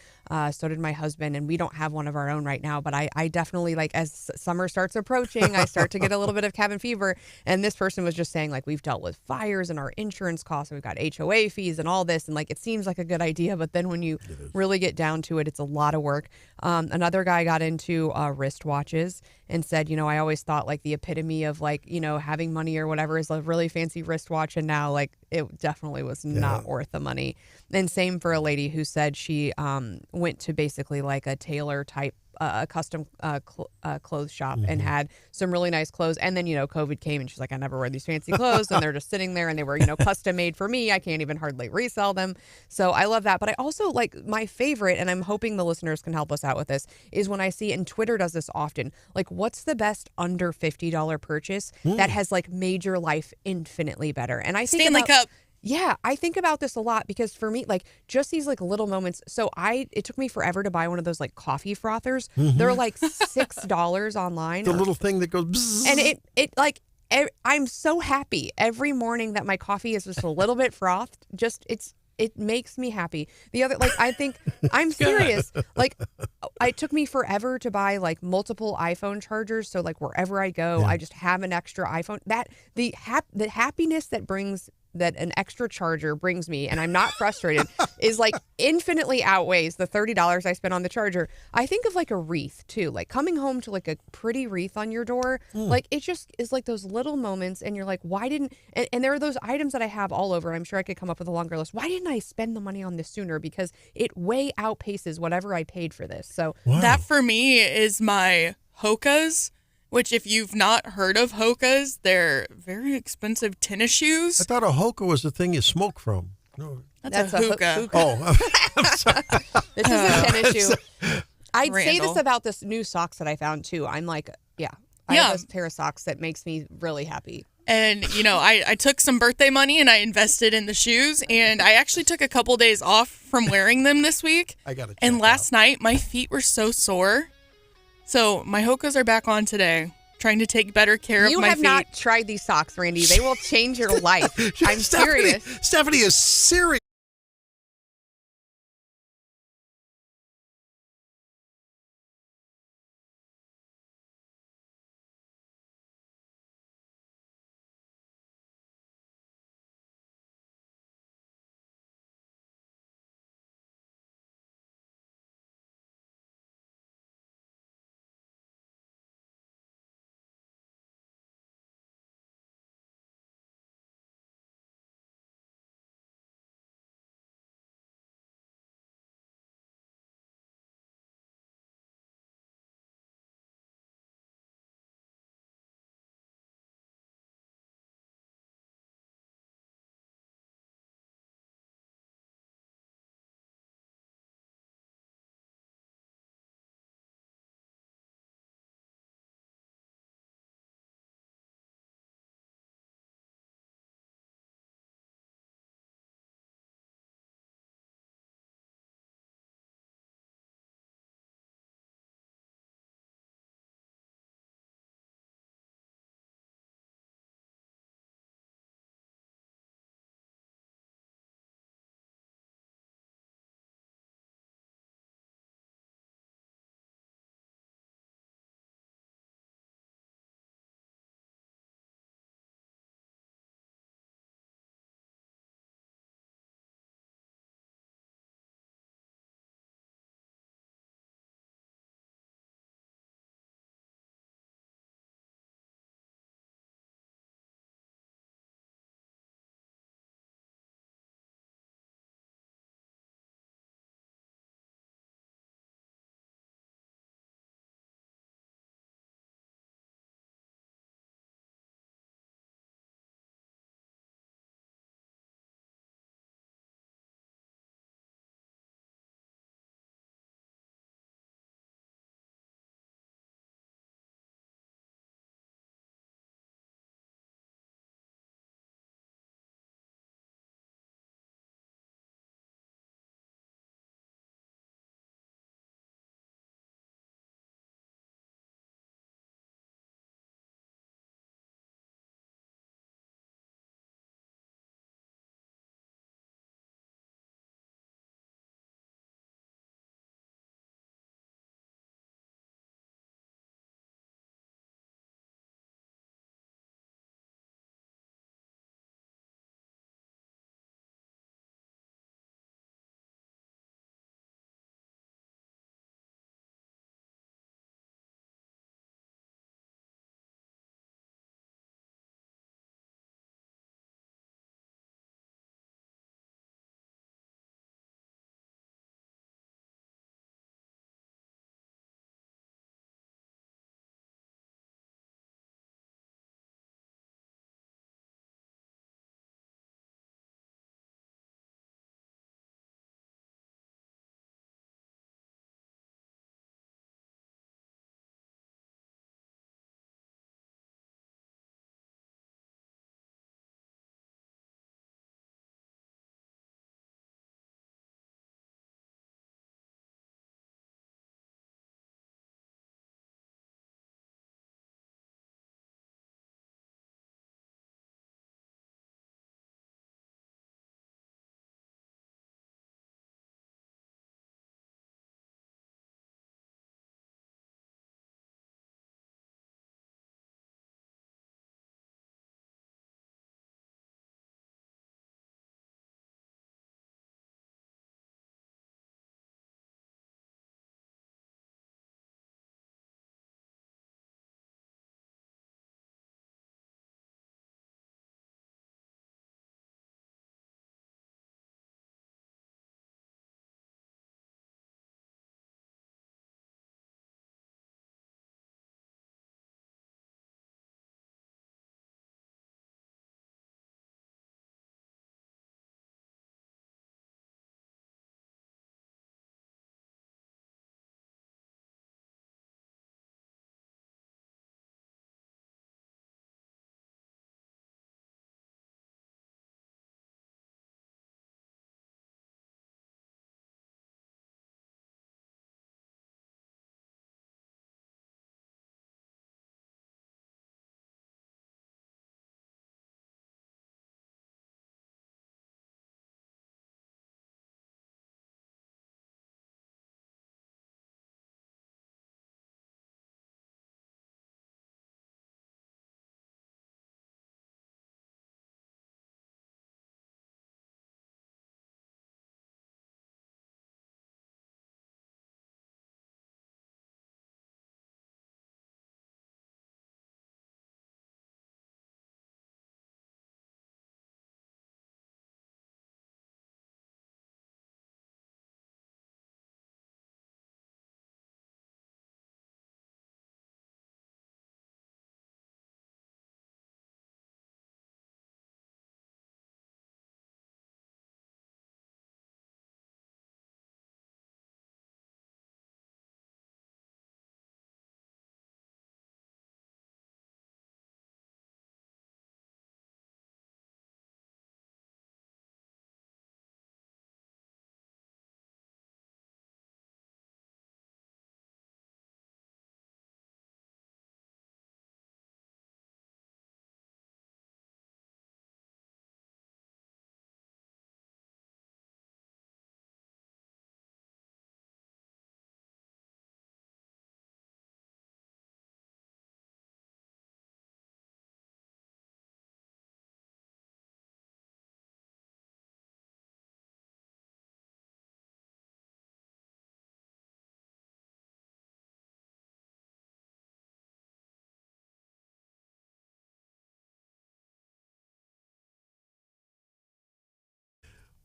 So did my husband, and we don't have one of our own right now. But I definitely, like, as summer starts approaching, I start to get a little bit of cabin fever. And this person was just saying, like, we've dealt with fires and our insurance costs, and we've got HOA fees and all this, and like it seems like a good idea, but then when you really get down to it, it's a lot of work. Another guy got into wristwatches and said, I always thought like the epitome of like, having money or whatever is a really fancy wristwatch, and now like it definitely was not worth the money. And same for a lady who said she went to basically like a tailor type custom clothes shop and had some really nice clothes, and then COVID came and she's like, I never wear these fancy clothes, and they're just sitting there, and they were custom made for me. I can't even hardly resell them. So I love that. But I also like my favorite, and I'm hoping the listeners can help us out with this, is when I see, and Twitter does this often, like, what's the best under $50 purchase that has like made your life infinitely better? And I think Stanley Cup. Yeah, I think about this a lot because for me, like, just these like little moments. So it took me forever to buy one of those like coffee frothers. They're like $6 online. The little thing that goes bzzz. And it like I'm so happy every morning that my coffee is just a little bit frothed. It makes me happy. The other, like, I think I'm serious. Like, it took me forever to buy like multiple iPhone chargers. So like wherever I go, I just have an extra iPhone. That the happiness that an extra charger brings me, and I'm not frustrated, is like infinitely outweighs the $30 I spent on the charger. I think of like a wreath too, like coming home to like a pretty wreath on your door. Like it just is like those little moments, and you're like, why didn't, and there are those items that I have all over, and I'm sure I could come up with a longer list. Why didn't I spend the money on this sooner? Because it way outpaces whatever I paid for this. So that for me is my Hoka's. Which, if you've not heard of Hoka's, they're very expensive tennis shoes. I thought a hookah was the thing you smoke from. No, that's a hookah. Oh, I'm sorry. This is a tennis shoe. I'd say this about this new socks that I found too. I'm like, I have this pair of socks that makes me really happy. And, I took some birthday money and I invested in the shoes, and I actually took a couple days off from wearing them this week. I got it. And last night, my feet were so sore. So my Hoka's are back on today, trying to take better care of my feet. You have not tried these socks, Randy. They will change your life. I'm serious. Stephanie is serious.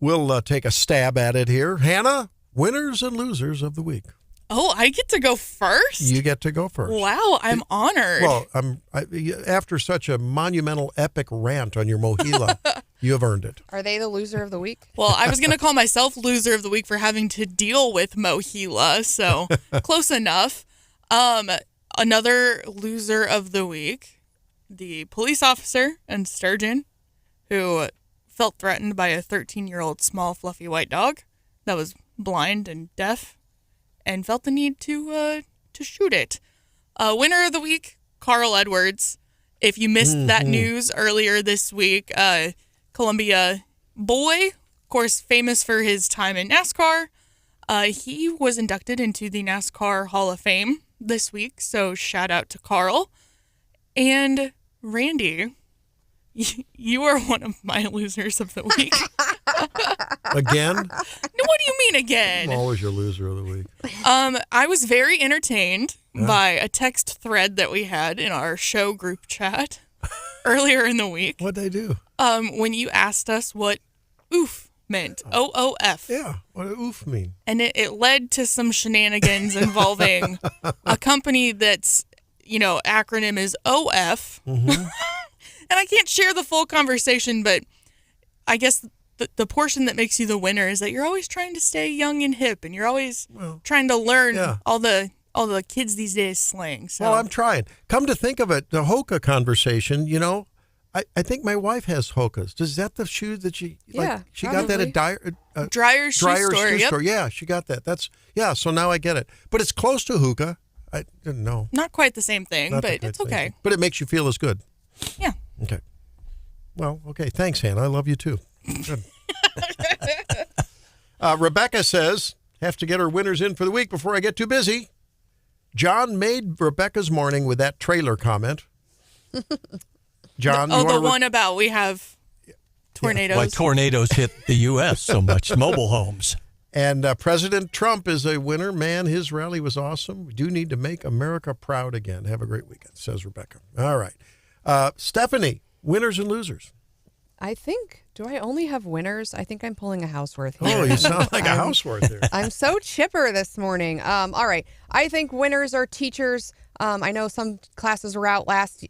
We'll take a stab at it here. Hannah, winners and losers of the week. Oh, I get to go first? You get to go first. Wow, I'm honored. Well, after such a monumental, epic rant on your Mohila, you have earned it. Are they the loser of the week? Well, I was going to call myself loser of the week for having to deal with Mohila, so close enough. Another loser of the week, the police officer in Sturgeon who felt threatened by a 13-year-old small fluffy white dog that was blind and deaf and felt the need to shoot it. Winner of the week, Carl Edwards. If you missed that news earlier this week, Columbia boy, of course, famous for his time in NASCAR. He was inducted into the NASCAR Hall of Fame this week, so shout out to Carl. And Randy, you are one of my losers of the week. Again? What do you mean again? I'm always your loser of the week. I was very entertained by a text thread that we had in our show group chat earlier in the week. What'd they do? When you asked us what oof meant. OOF. Yeah, what did oof mean? And it led to some shenanigans involving a company that's, acronym is OF. Mm-hmm. And I can't share the full conversation, but I guess the portion that makes you the winner is that you're always trying to stay young and hip, and you're always trying to learn all the kids these days slang. So. Well, I'm trying. Come to think of it, the Hoka conversation, I think my wife has Hokas. Is that the shoe that she she got that at Dreyer's shoe store? Yeah, she got that. So now I get it. But it's close to hookah. I didn't know. Not quite the same thing, but it's okay. But it makes you feel as good. Yeah. Okay. Well, okay. Thanks, Hannah. I love you too. Good. Rebecca says, have to get her winners in for the week before I get too busy. John made Rebecca's morning with that trailer comment. John, the one about we have tornadoes. Why tornadoes hit the U.S. so much, mobile homes. And President Trump is a winner. Man, his rally was awesome. We do need to make America proud again. Have a great weekend, says Rebecca. All right. Stephanie, winners and losers. I think, do I only have winners? I think I'm pulling a Hauswirth here. Oh, you sound like a Hauswirth there. I'm so chipper this morning. All right. I think winners are teachers. I know some classes were out last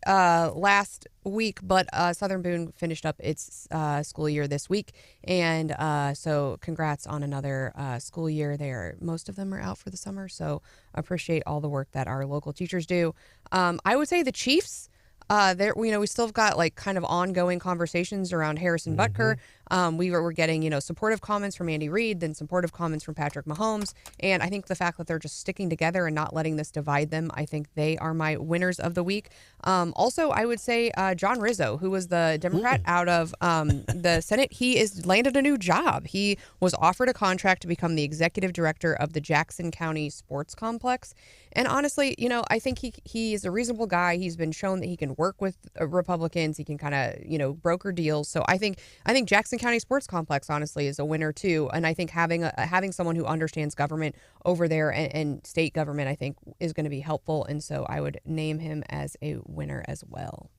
week, but Southern Boone finished up its school year this week. And so congrats on another school year there. Most of them are out for the summer, so appreciate all the work that our local teachers do. I would say the Chiefs. We still have got kind of ongoing conversations around Harrison Butker. We were getting, supportive comments from Andy Reid, then supportive comments from Patrick Mahomes. And I think the fact that they're just sticking together and not letting this divide them, I think they are my winners of the week. Also, I would say John Rizzo, who was the Democrat out of the Senate, he is landed a new job. He was offered a contract to become the executive director of the Jackson County Sports Complex. And honestly, I think he is a reasonable guy. He's been shown that he can work with Republicans. He can kind of, broker deals. So I think Jackson County Sports Complex, honestly, is a winner too. And I think having someone who understands government over there and state government, I think, is going to be helpful. And so I would name him as a winner as well.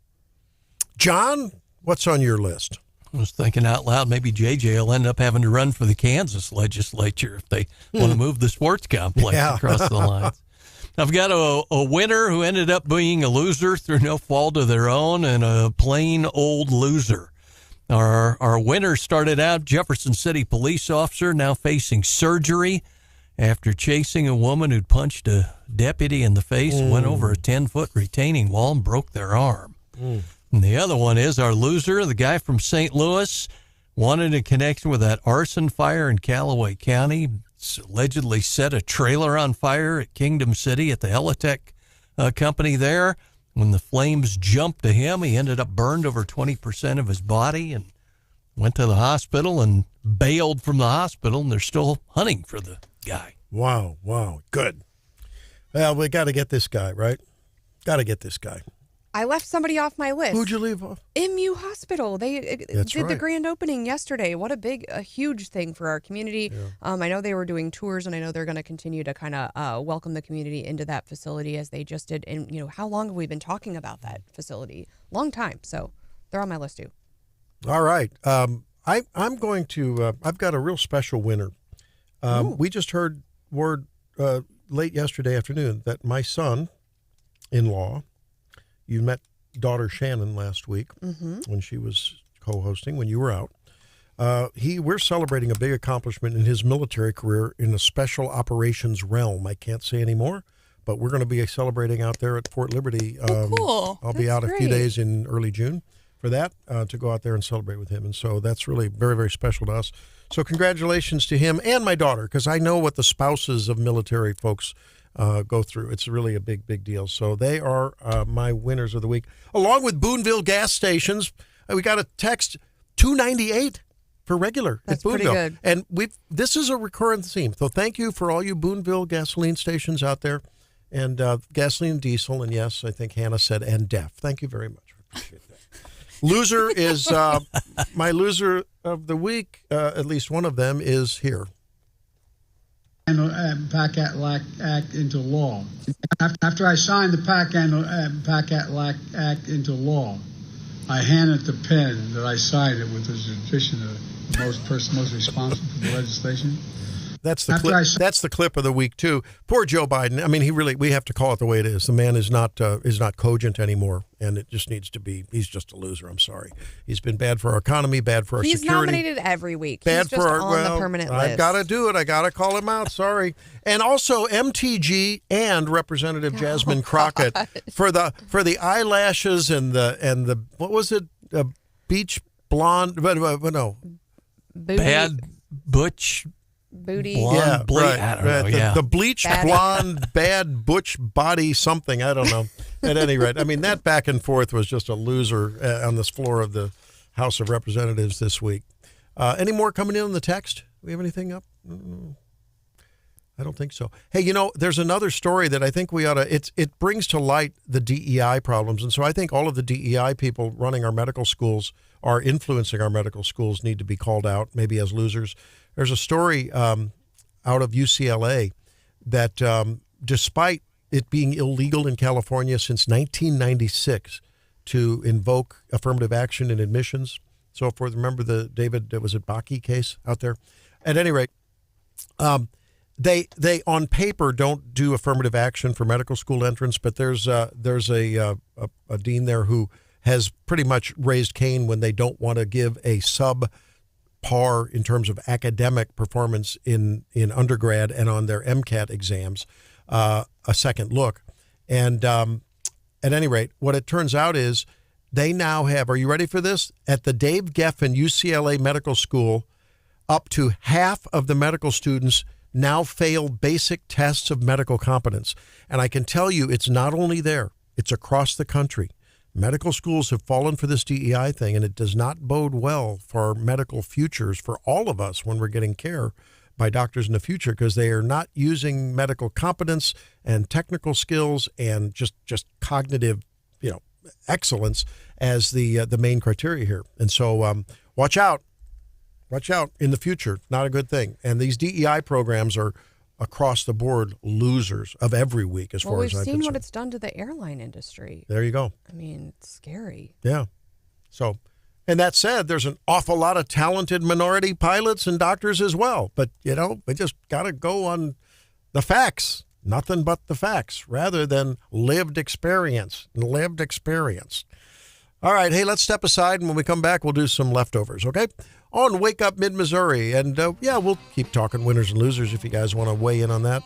John, what's on your list? I was thinking out loud, maybe JJ will end up having to run for the Kansas legislature if they want to move the sports complex across the lines. I've got a winner who ended up being a loser through no fault of their own, and a plain old loser. Our winner started out Jefferson City police officer, now facing surgery after chasing a woman who'd punched a deputy in the face, went over a 10-foot retaining wall and broke their arm. And the other one is our loser, the guy from St. Louis, wanted a connection with that arson fire in Callaway County. Allegedly set a trailer on fire at Kingdom City at the Helitech company there. When the flames jumped to him, he ended up burned over 20% of his body and went to the hospital and bailed from the hospital, and they're still hunting for the guy. Wow. Good. Well, we got to get this guy, right? Got to get this guy. I left somebody off my list. Who'd you leave off? MU Hospital. They did the grand opening yesterday. What a huge thing for our community. Yeah. I know they were doing tours, and I know they're going to continue to kind of welcome the community into that facility as they just did. And, how long have we been talking about that facility? Long time. So they're on my list, too. All right. I'm going to. I've got a real special winner. We just heard word late yesterday afternoon that my son-in-law, you met daughter Shannon last week when she was co-hosting when you were out. We're celebrating a big accomplishment in his military career in the special operations realm. I can't say any more, but we're going to be celebrating out there at Fort Liberty. Cool. I'll be out a few days in early June for that, to go out there and celebrate with him. And so that's really very, very special to us. So congratulations to him and my daughter, because I know what the spouses of military folks go through. It's really a big, big deal. So they are my winners of the week. Along with Boonville gas stations, we got a text, $2.98 for regular That's at Boonville. pretty good. And this is a recurrent theme. So thank you for all you Boonville gasoline stations out there, and gasoline and diesel. And yes, I think Hannah said and deaf. Thank you very much. I appreciate that. Loser is my loser of the week. At least one of them is here. PAC Act into law. After I signed the PAC Act into law, I handed the pen that I signed it with as a tradition of the most responsible for the legislation. That's the clip. That's the clip of the week too. Poor Joe Biden. I mean, we have to call it the way it is. The man is not cogent anymore, and it just needs to be. He's just a loser. I'm sorry. He's been bad for our economy, bad for our He's security. nominated every week. Bad He's just for our, on the permanent list. I've got to do it. I got to call him out. Sorry. And also MTG and Representative Jasmine Crockett for the eyelashes and the what was it? Beach blonde? No. Booty. Bad butch. Booty. Blonde, right. I don't know. The bleached blonde, bad butch body something. I don't know. At any rate, I mean, that back and forth was just a loser on this floor of the House of Representatives this week. Any more coming in on the text? We have anything up? I don't think so. Hey, there's another story that I think we ought to, it brings to light the DEI problems. And so I think all of the DEI people running our medical schools are influencing our medical schools need to be called out, maybe as losers. There's a story out of UCLA that despite it being illegal in California since 1996 to invoke affirmative action in admissions, so forth. Remember the David, was it Bakke case out there? At any rate, they on paper don't do affirmative action for medical school entrance, but there's a dean there who has pretty much raised Cain when they don't want to give a subpar in terms of academic performance in undergrad and on their MCAT exams a second look. And at any rate, what it turns out is they now have, are you ready for this? At the Dave Geffen UCLA Medical School, up to half of the medical students now fail basic tests of medical competence. And I can tell you it's not only there, it's across the country. Medical schools have fallen for this DEI thing, and it does not bode well for our medical futures for all of us when we're getting care by doctors in the future, because they are not using medical competence and technical skills and just cognitive, excellence as the main criteria here. And so watch out. Watch out in the future. Not a good thing. And these DEI programs are across the board losers of every week as far as I'm concerned. We've seen what it's done to the airline industry. There you go. I mean, it's scary. Yeah. So, and that said, there's an awful lot of talented minority pilots and doctors as well. But, we just got to go on the facts. Nothing but the facts rather than lived experience. All right. Hey, let's step aside. And when we come back, we'll do some leftovers. Okay. On Wake Up Mid-Missouri. And we'll keep talking winners and losers if you guys want to weigh in on that.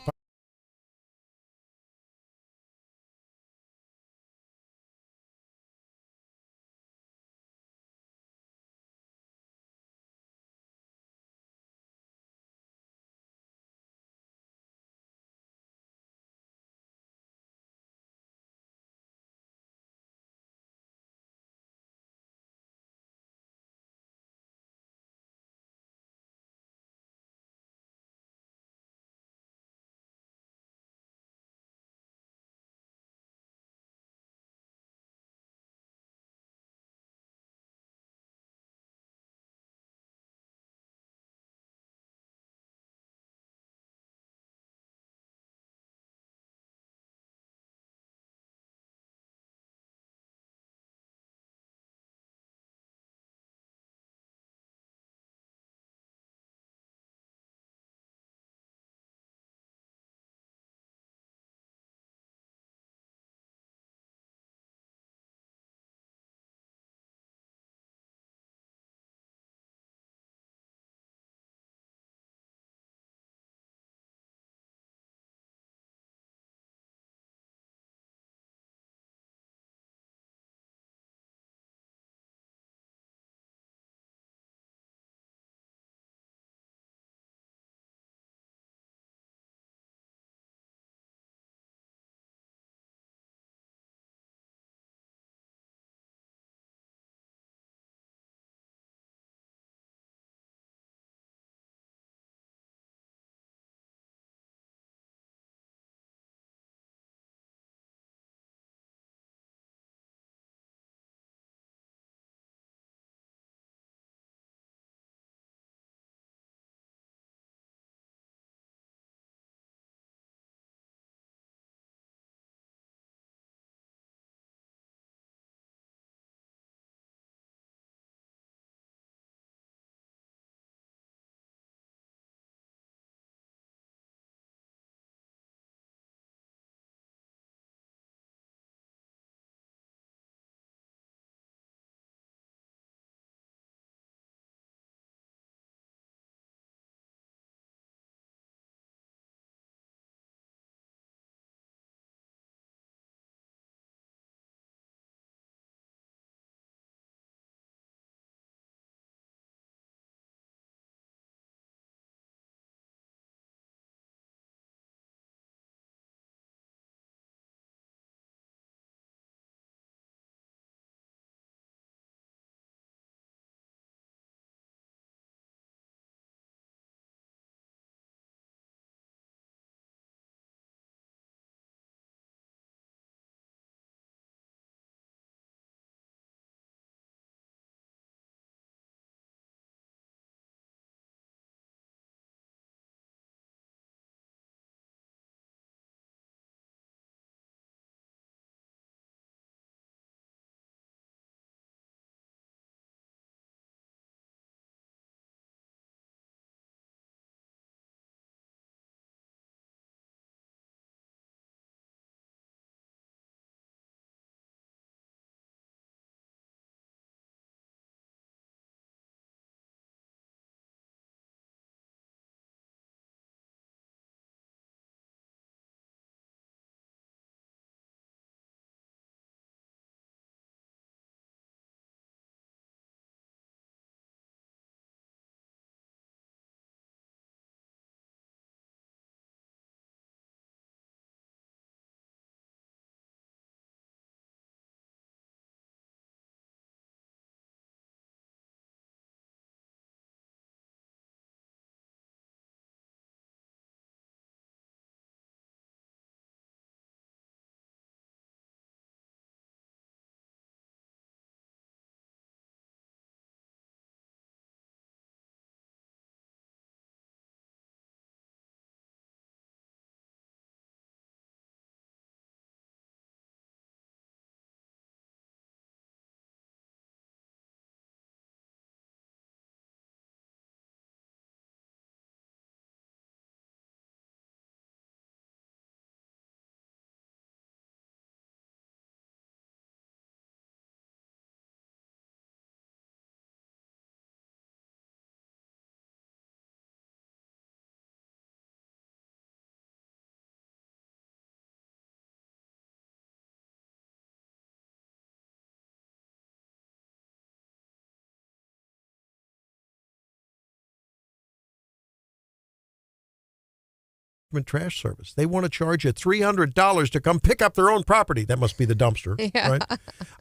trash service. They want to charge you $300 to come pick up their own property. That must be the dumpster, right?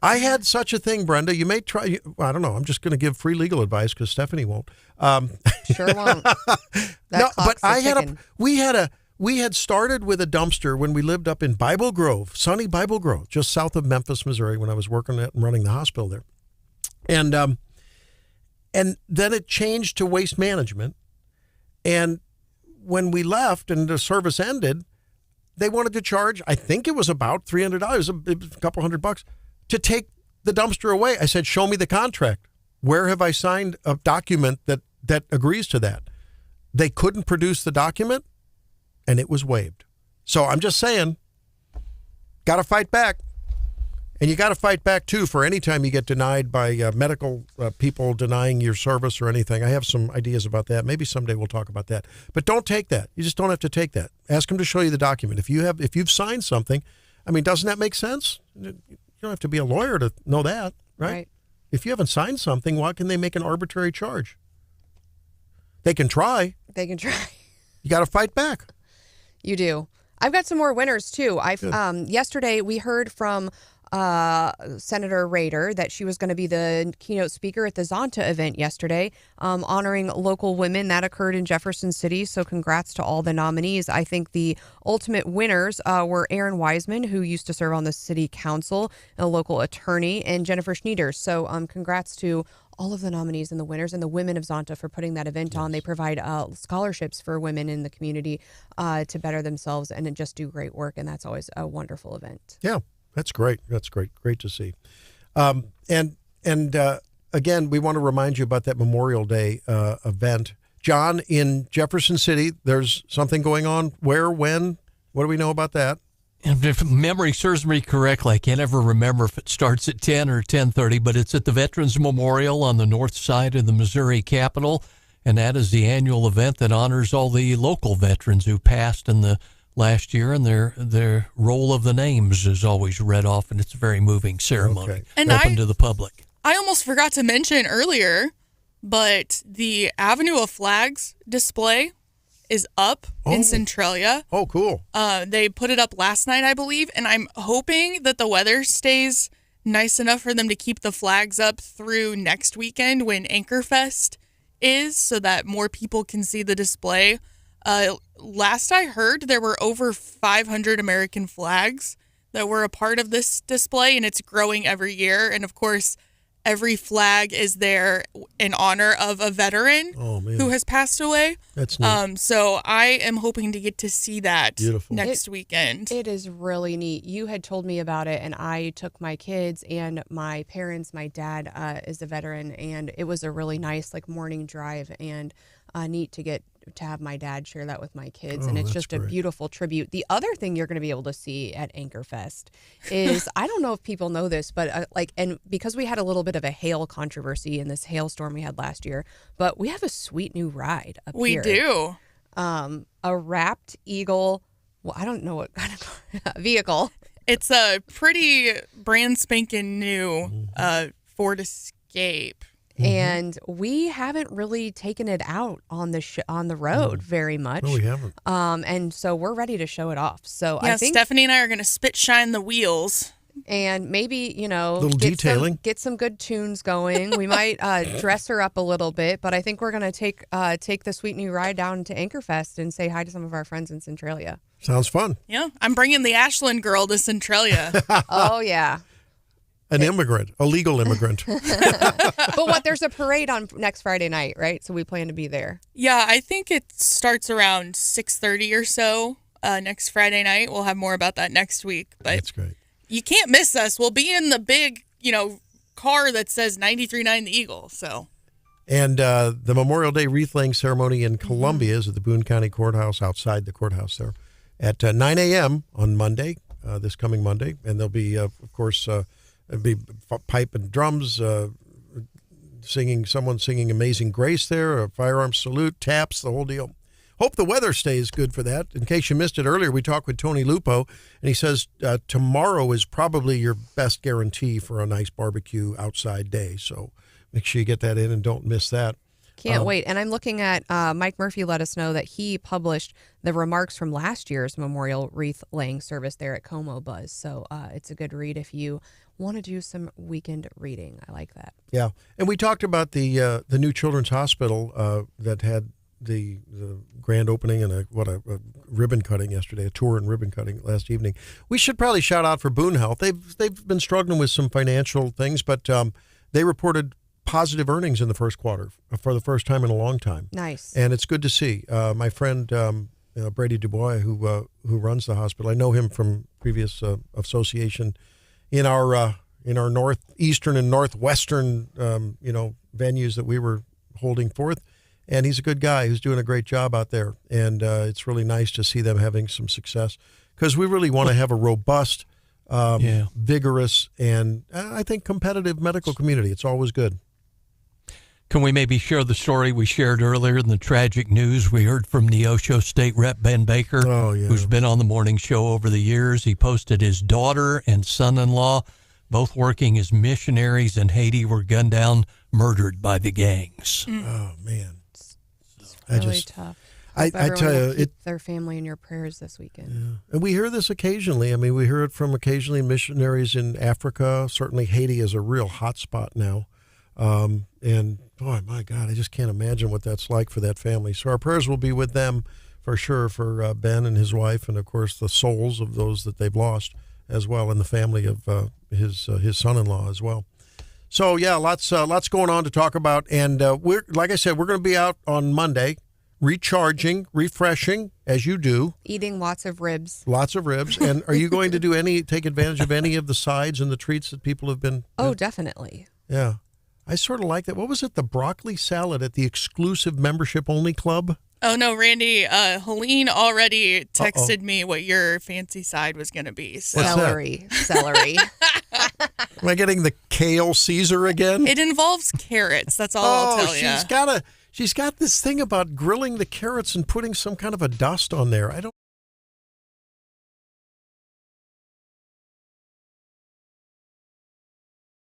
I had such a thing, Brenda. You may try. I don't know. I'm just going to give free legal advice because Stephanie won't. Sure won't. No, but we had started with a dumpster when we lived up in Bible Grove, sunny Bible Grove, just south of Memphis, Missouri, when I was working at and running the hospital there. And then it changed to Waste Management. And when we left and the service ended, they wanted to charge, I think it was about $300, a couple $100 to take the dumpster away. I said, show me the contract. Where have I signed a document that agrees to that? They couldn't produce the document, and it was waived. So I'm just saying, got to fight back. And you got to fight back, too, for any time you get denied by medical people denying your service or anything. I have some ideas about that. Maybe someday we'll talk about that. But don't take that. You just don't have to take that. Ask them to show you the document. If you've signed something, I mean, doesn't that make sense? You don't have to be a lawyer to know that, right? If you haven't signed something, why can they make an arbitrary charge? They can try. They can try. You got to fight back. You do. I've got some more winners, too. Yesterday, we heard from Senator Rader that she was going to be the keynote speaker at the Zonta event yesterday, honoring local women. That occurred in Jefferson City, so congrats to all the nominees. I think the ultimate winners were Aaron Wiseman, who used to serve on the city council, a local attorney, and Jennifer Schneiders. So congrats to all of the nominees and the winners and the women of Zonta for putting that event on. They provide scholarships for women in the community to better themselves and just do great work, and that's always a wonderful event. Yeah. That's great. That's great. Great to see. And again, we want to remind you about that Memorial Day event. John, in Jefferson City, there's something going on. Where, when? What do we know about that? If memory serves me correctly, I can't ever remember if it starts at 10 or 10:30, but it's at the Veterans Memorial on the north side of the Missouri Capitol, and that is the annual event that honors all the local veterans who passed in the last year, and their roll of the names is always read off, and it's a very moving ceremony. Okay. And open to the public. I almost forgot to mention earlier, but the Avenue of Flags display is up in Centralia. Oh, cool. They put it up last night, I believe, and I'm hoping that the weather stays nice enough for them to keep the flags up through next weekend when Anchorfest is, so that more people can see the display. Last I heard, there were over 500 American flags that were a part of this display, and it's growing every year. And of course, every flag is there in honor of a veteran who has passed away. That's neat. So I am hoping to get to see that next weekend. It is really neat. You had told me about it, and I took my kids and my parents. My dad is a veteran, and it was a really nice morning drive, and neat to have my dad share that with my kids, and it's just a beautiful tribute. The other thing you're going to be able to see at Anchorfest is, I don't know if people know this, but and because we had a little bit of a hail controversy in this hailstorm we had last year, but we have a sweet new ride up here. We do. A wrapped eagle. Well, I don't know what kind of vehicle. It's a pretty brand spanking new Ford Escape. And we haven't really taken it out on the road very much. No, we haven't. And so we're ready to show it off. So yeah, I think Stephanie and I are going to spit shine the wheels. And maybe, little detailing. Get some good tunes going. We might dress her up a little bit, but I think we're going to take the sweet new ride down to Anchorfest and say hi to some of our friends in Centralia. Sounds fun. Yeah, I'm bringing the Ashland girl to Centralia. Oh, yeah. An immigrant, a legal immigrant. But there's a parade on next Friday night, right? So we plan to be there. Yeah, I think it starts around 6:30 or so next Friday night. We'll have more about that next week. But that's great. You can't miss us. We'll be in the big, car that says 93.9 The Eagle. So. And the Memorial Day wreath laying ceremony in Columbia is at the Boone County Courthouse, outside the courthouse there, at 9 a.m. on Monday, this coming Monday. And there'll be, of course, it'd be pipe and drums, someone singing Amazing Grace there, a firearms salute, taps, the whole deal. Hope the weather stays good for that. In case you missed it earlier, we talked with Tony Lupo, and he says tomorrow is probably your best guarantee for a nice barbecue outside day. So make sure you get that in and don't miss that. Can't wait. And I'm looking at Mike Murphy let us know that he published the remarks from last year's memorial wreath laying service there at Como Buzz. So it's a good read if you want to do some weekend reading. I like that. Yeah. And we talked about the new children's hospital that had the grand opening and a ribbon cutting yesterday, a tour and ribbon cutting last evening. We should probably shout out for Boone Health. They've been struggling with some financial things, but they reported positive earnings in the first quarter for the first time in a long time. Nice. And it's good to see. My friend Brady Dubois, who runs the hospital, I know him from previous association in our northeastern and northwestern venues that we were holding forth. And he's a good guy who's doing a great job out there. And it's really nice to see them having some success because we really want to have a robust, vigorous, and I think competitive medical community. It's always good. Can we maybe share the story we shared earlier in the tragic news? We heard from Neosho State Rep Ben Baker, who's been on the morning show over the years. He posted his daughter and son-in-law, both working as missionaries in Haiti, were gunned down, murdered by the gangs. Oh, man. It's really tough. I tell you, keep their family in your prayers this weekend. Yeah. And we hear this occasionally. I mean, we hear it from occasionally missionaries in Africa. Certainly Haiti is a real hot spot now. And, oh, my God, I just can't imagine what that's like for that family. So our prayers will be with them for sure, for Ben and his wife, and, of course, the souls of those that they've lost as well, and the family of his son-in-law as well. So, yeah, lots going on to talk about. And we're like I said, we're going to be out on Monday, recharging, refreshing, as you do. Eating lots of ribs. Lots of ribs. And are you going to take advantage of any of the sides and the treats that people have been? Oh, definitely. Yeah. I sort of like that. What was it? The broccoli salad at the exclusive membership-only club? Oh, no, Randy. Helene already texted me what your fancy side was going to be. So. Celery. Am I getting the kale Caesar again? It involves carrots. That's all I'll tell you. She's got this thing about grilling the carrots and putting some kind of a dust on there. I don't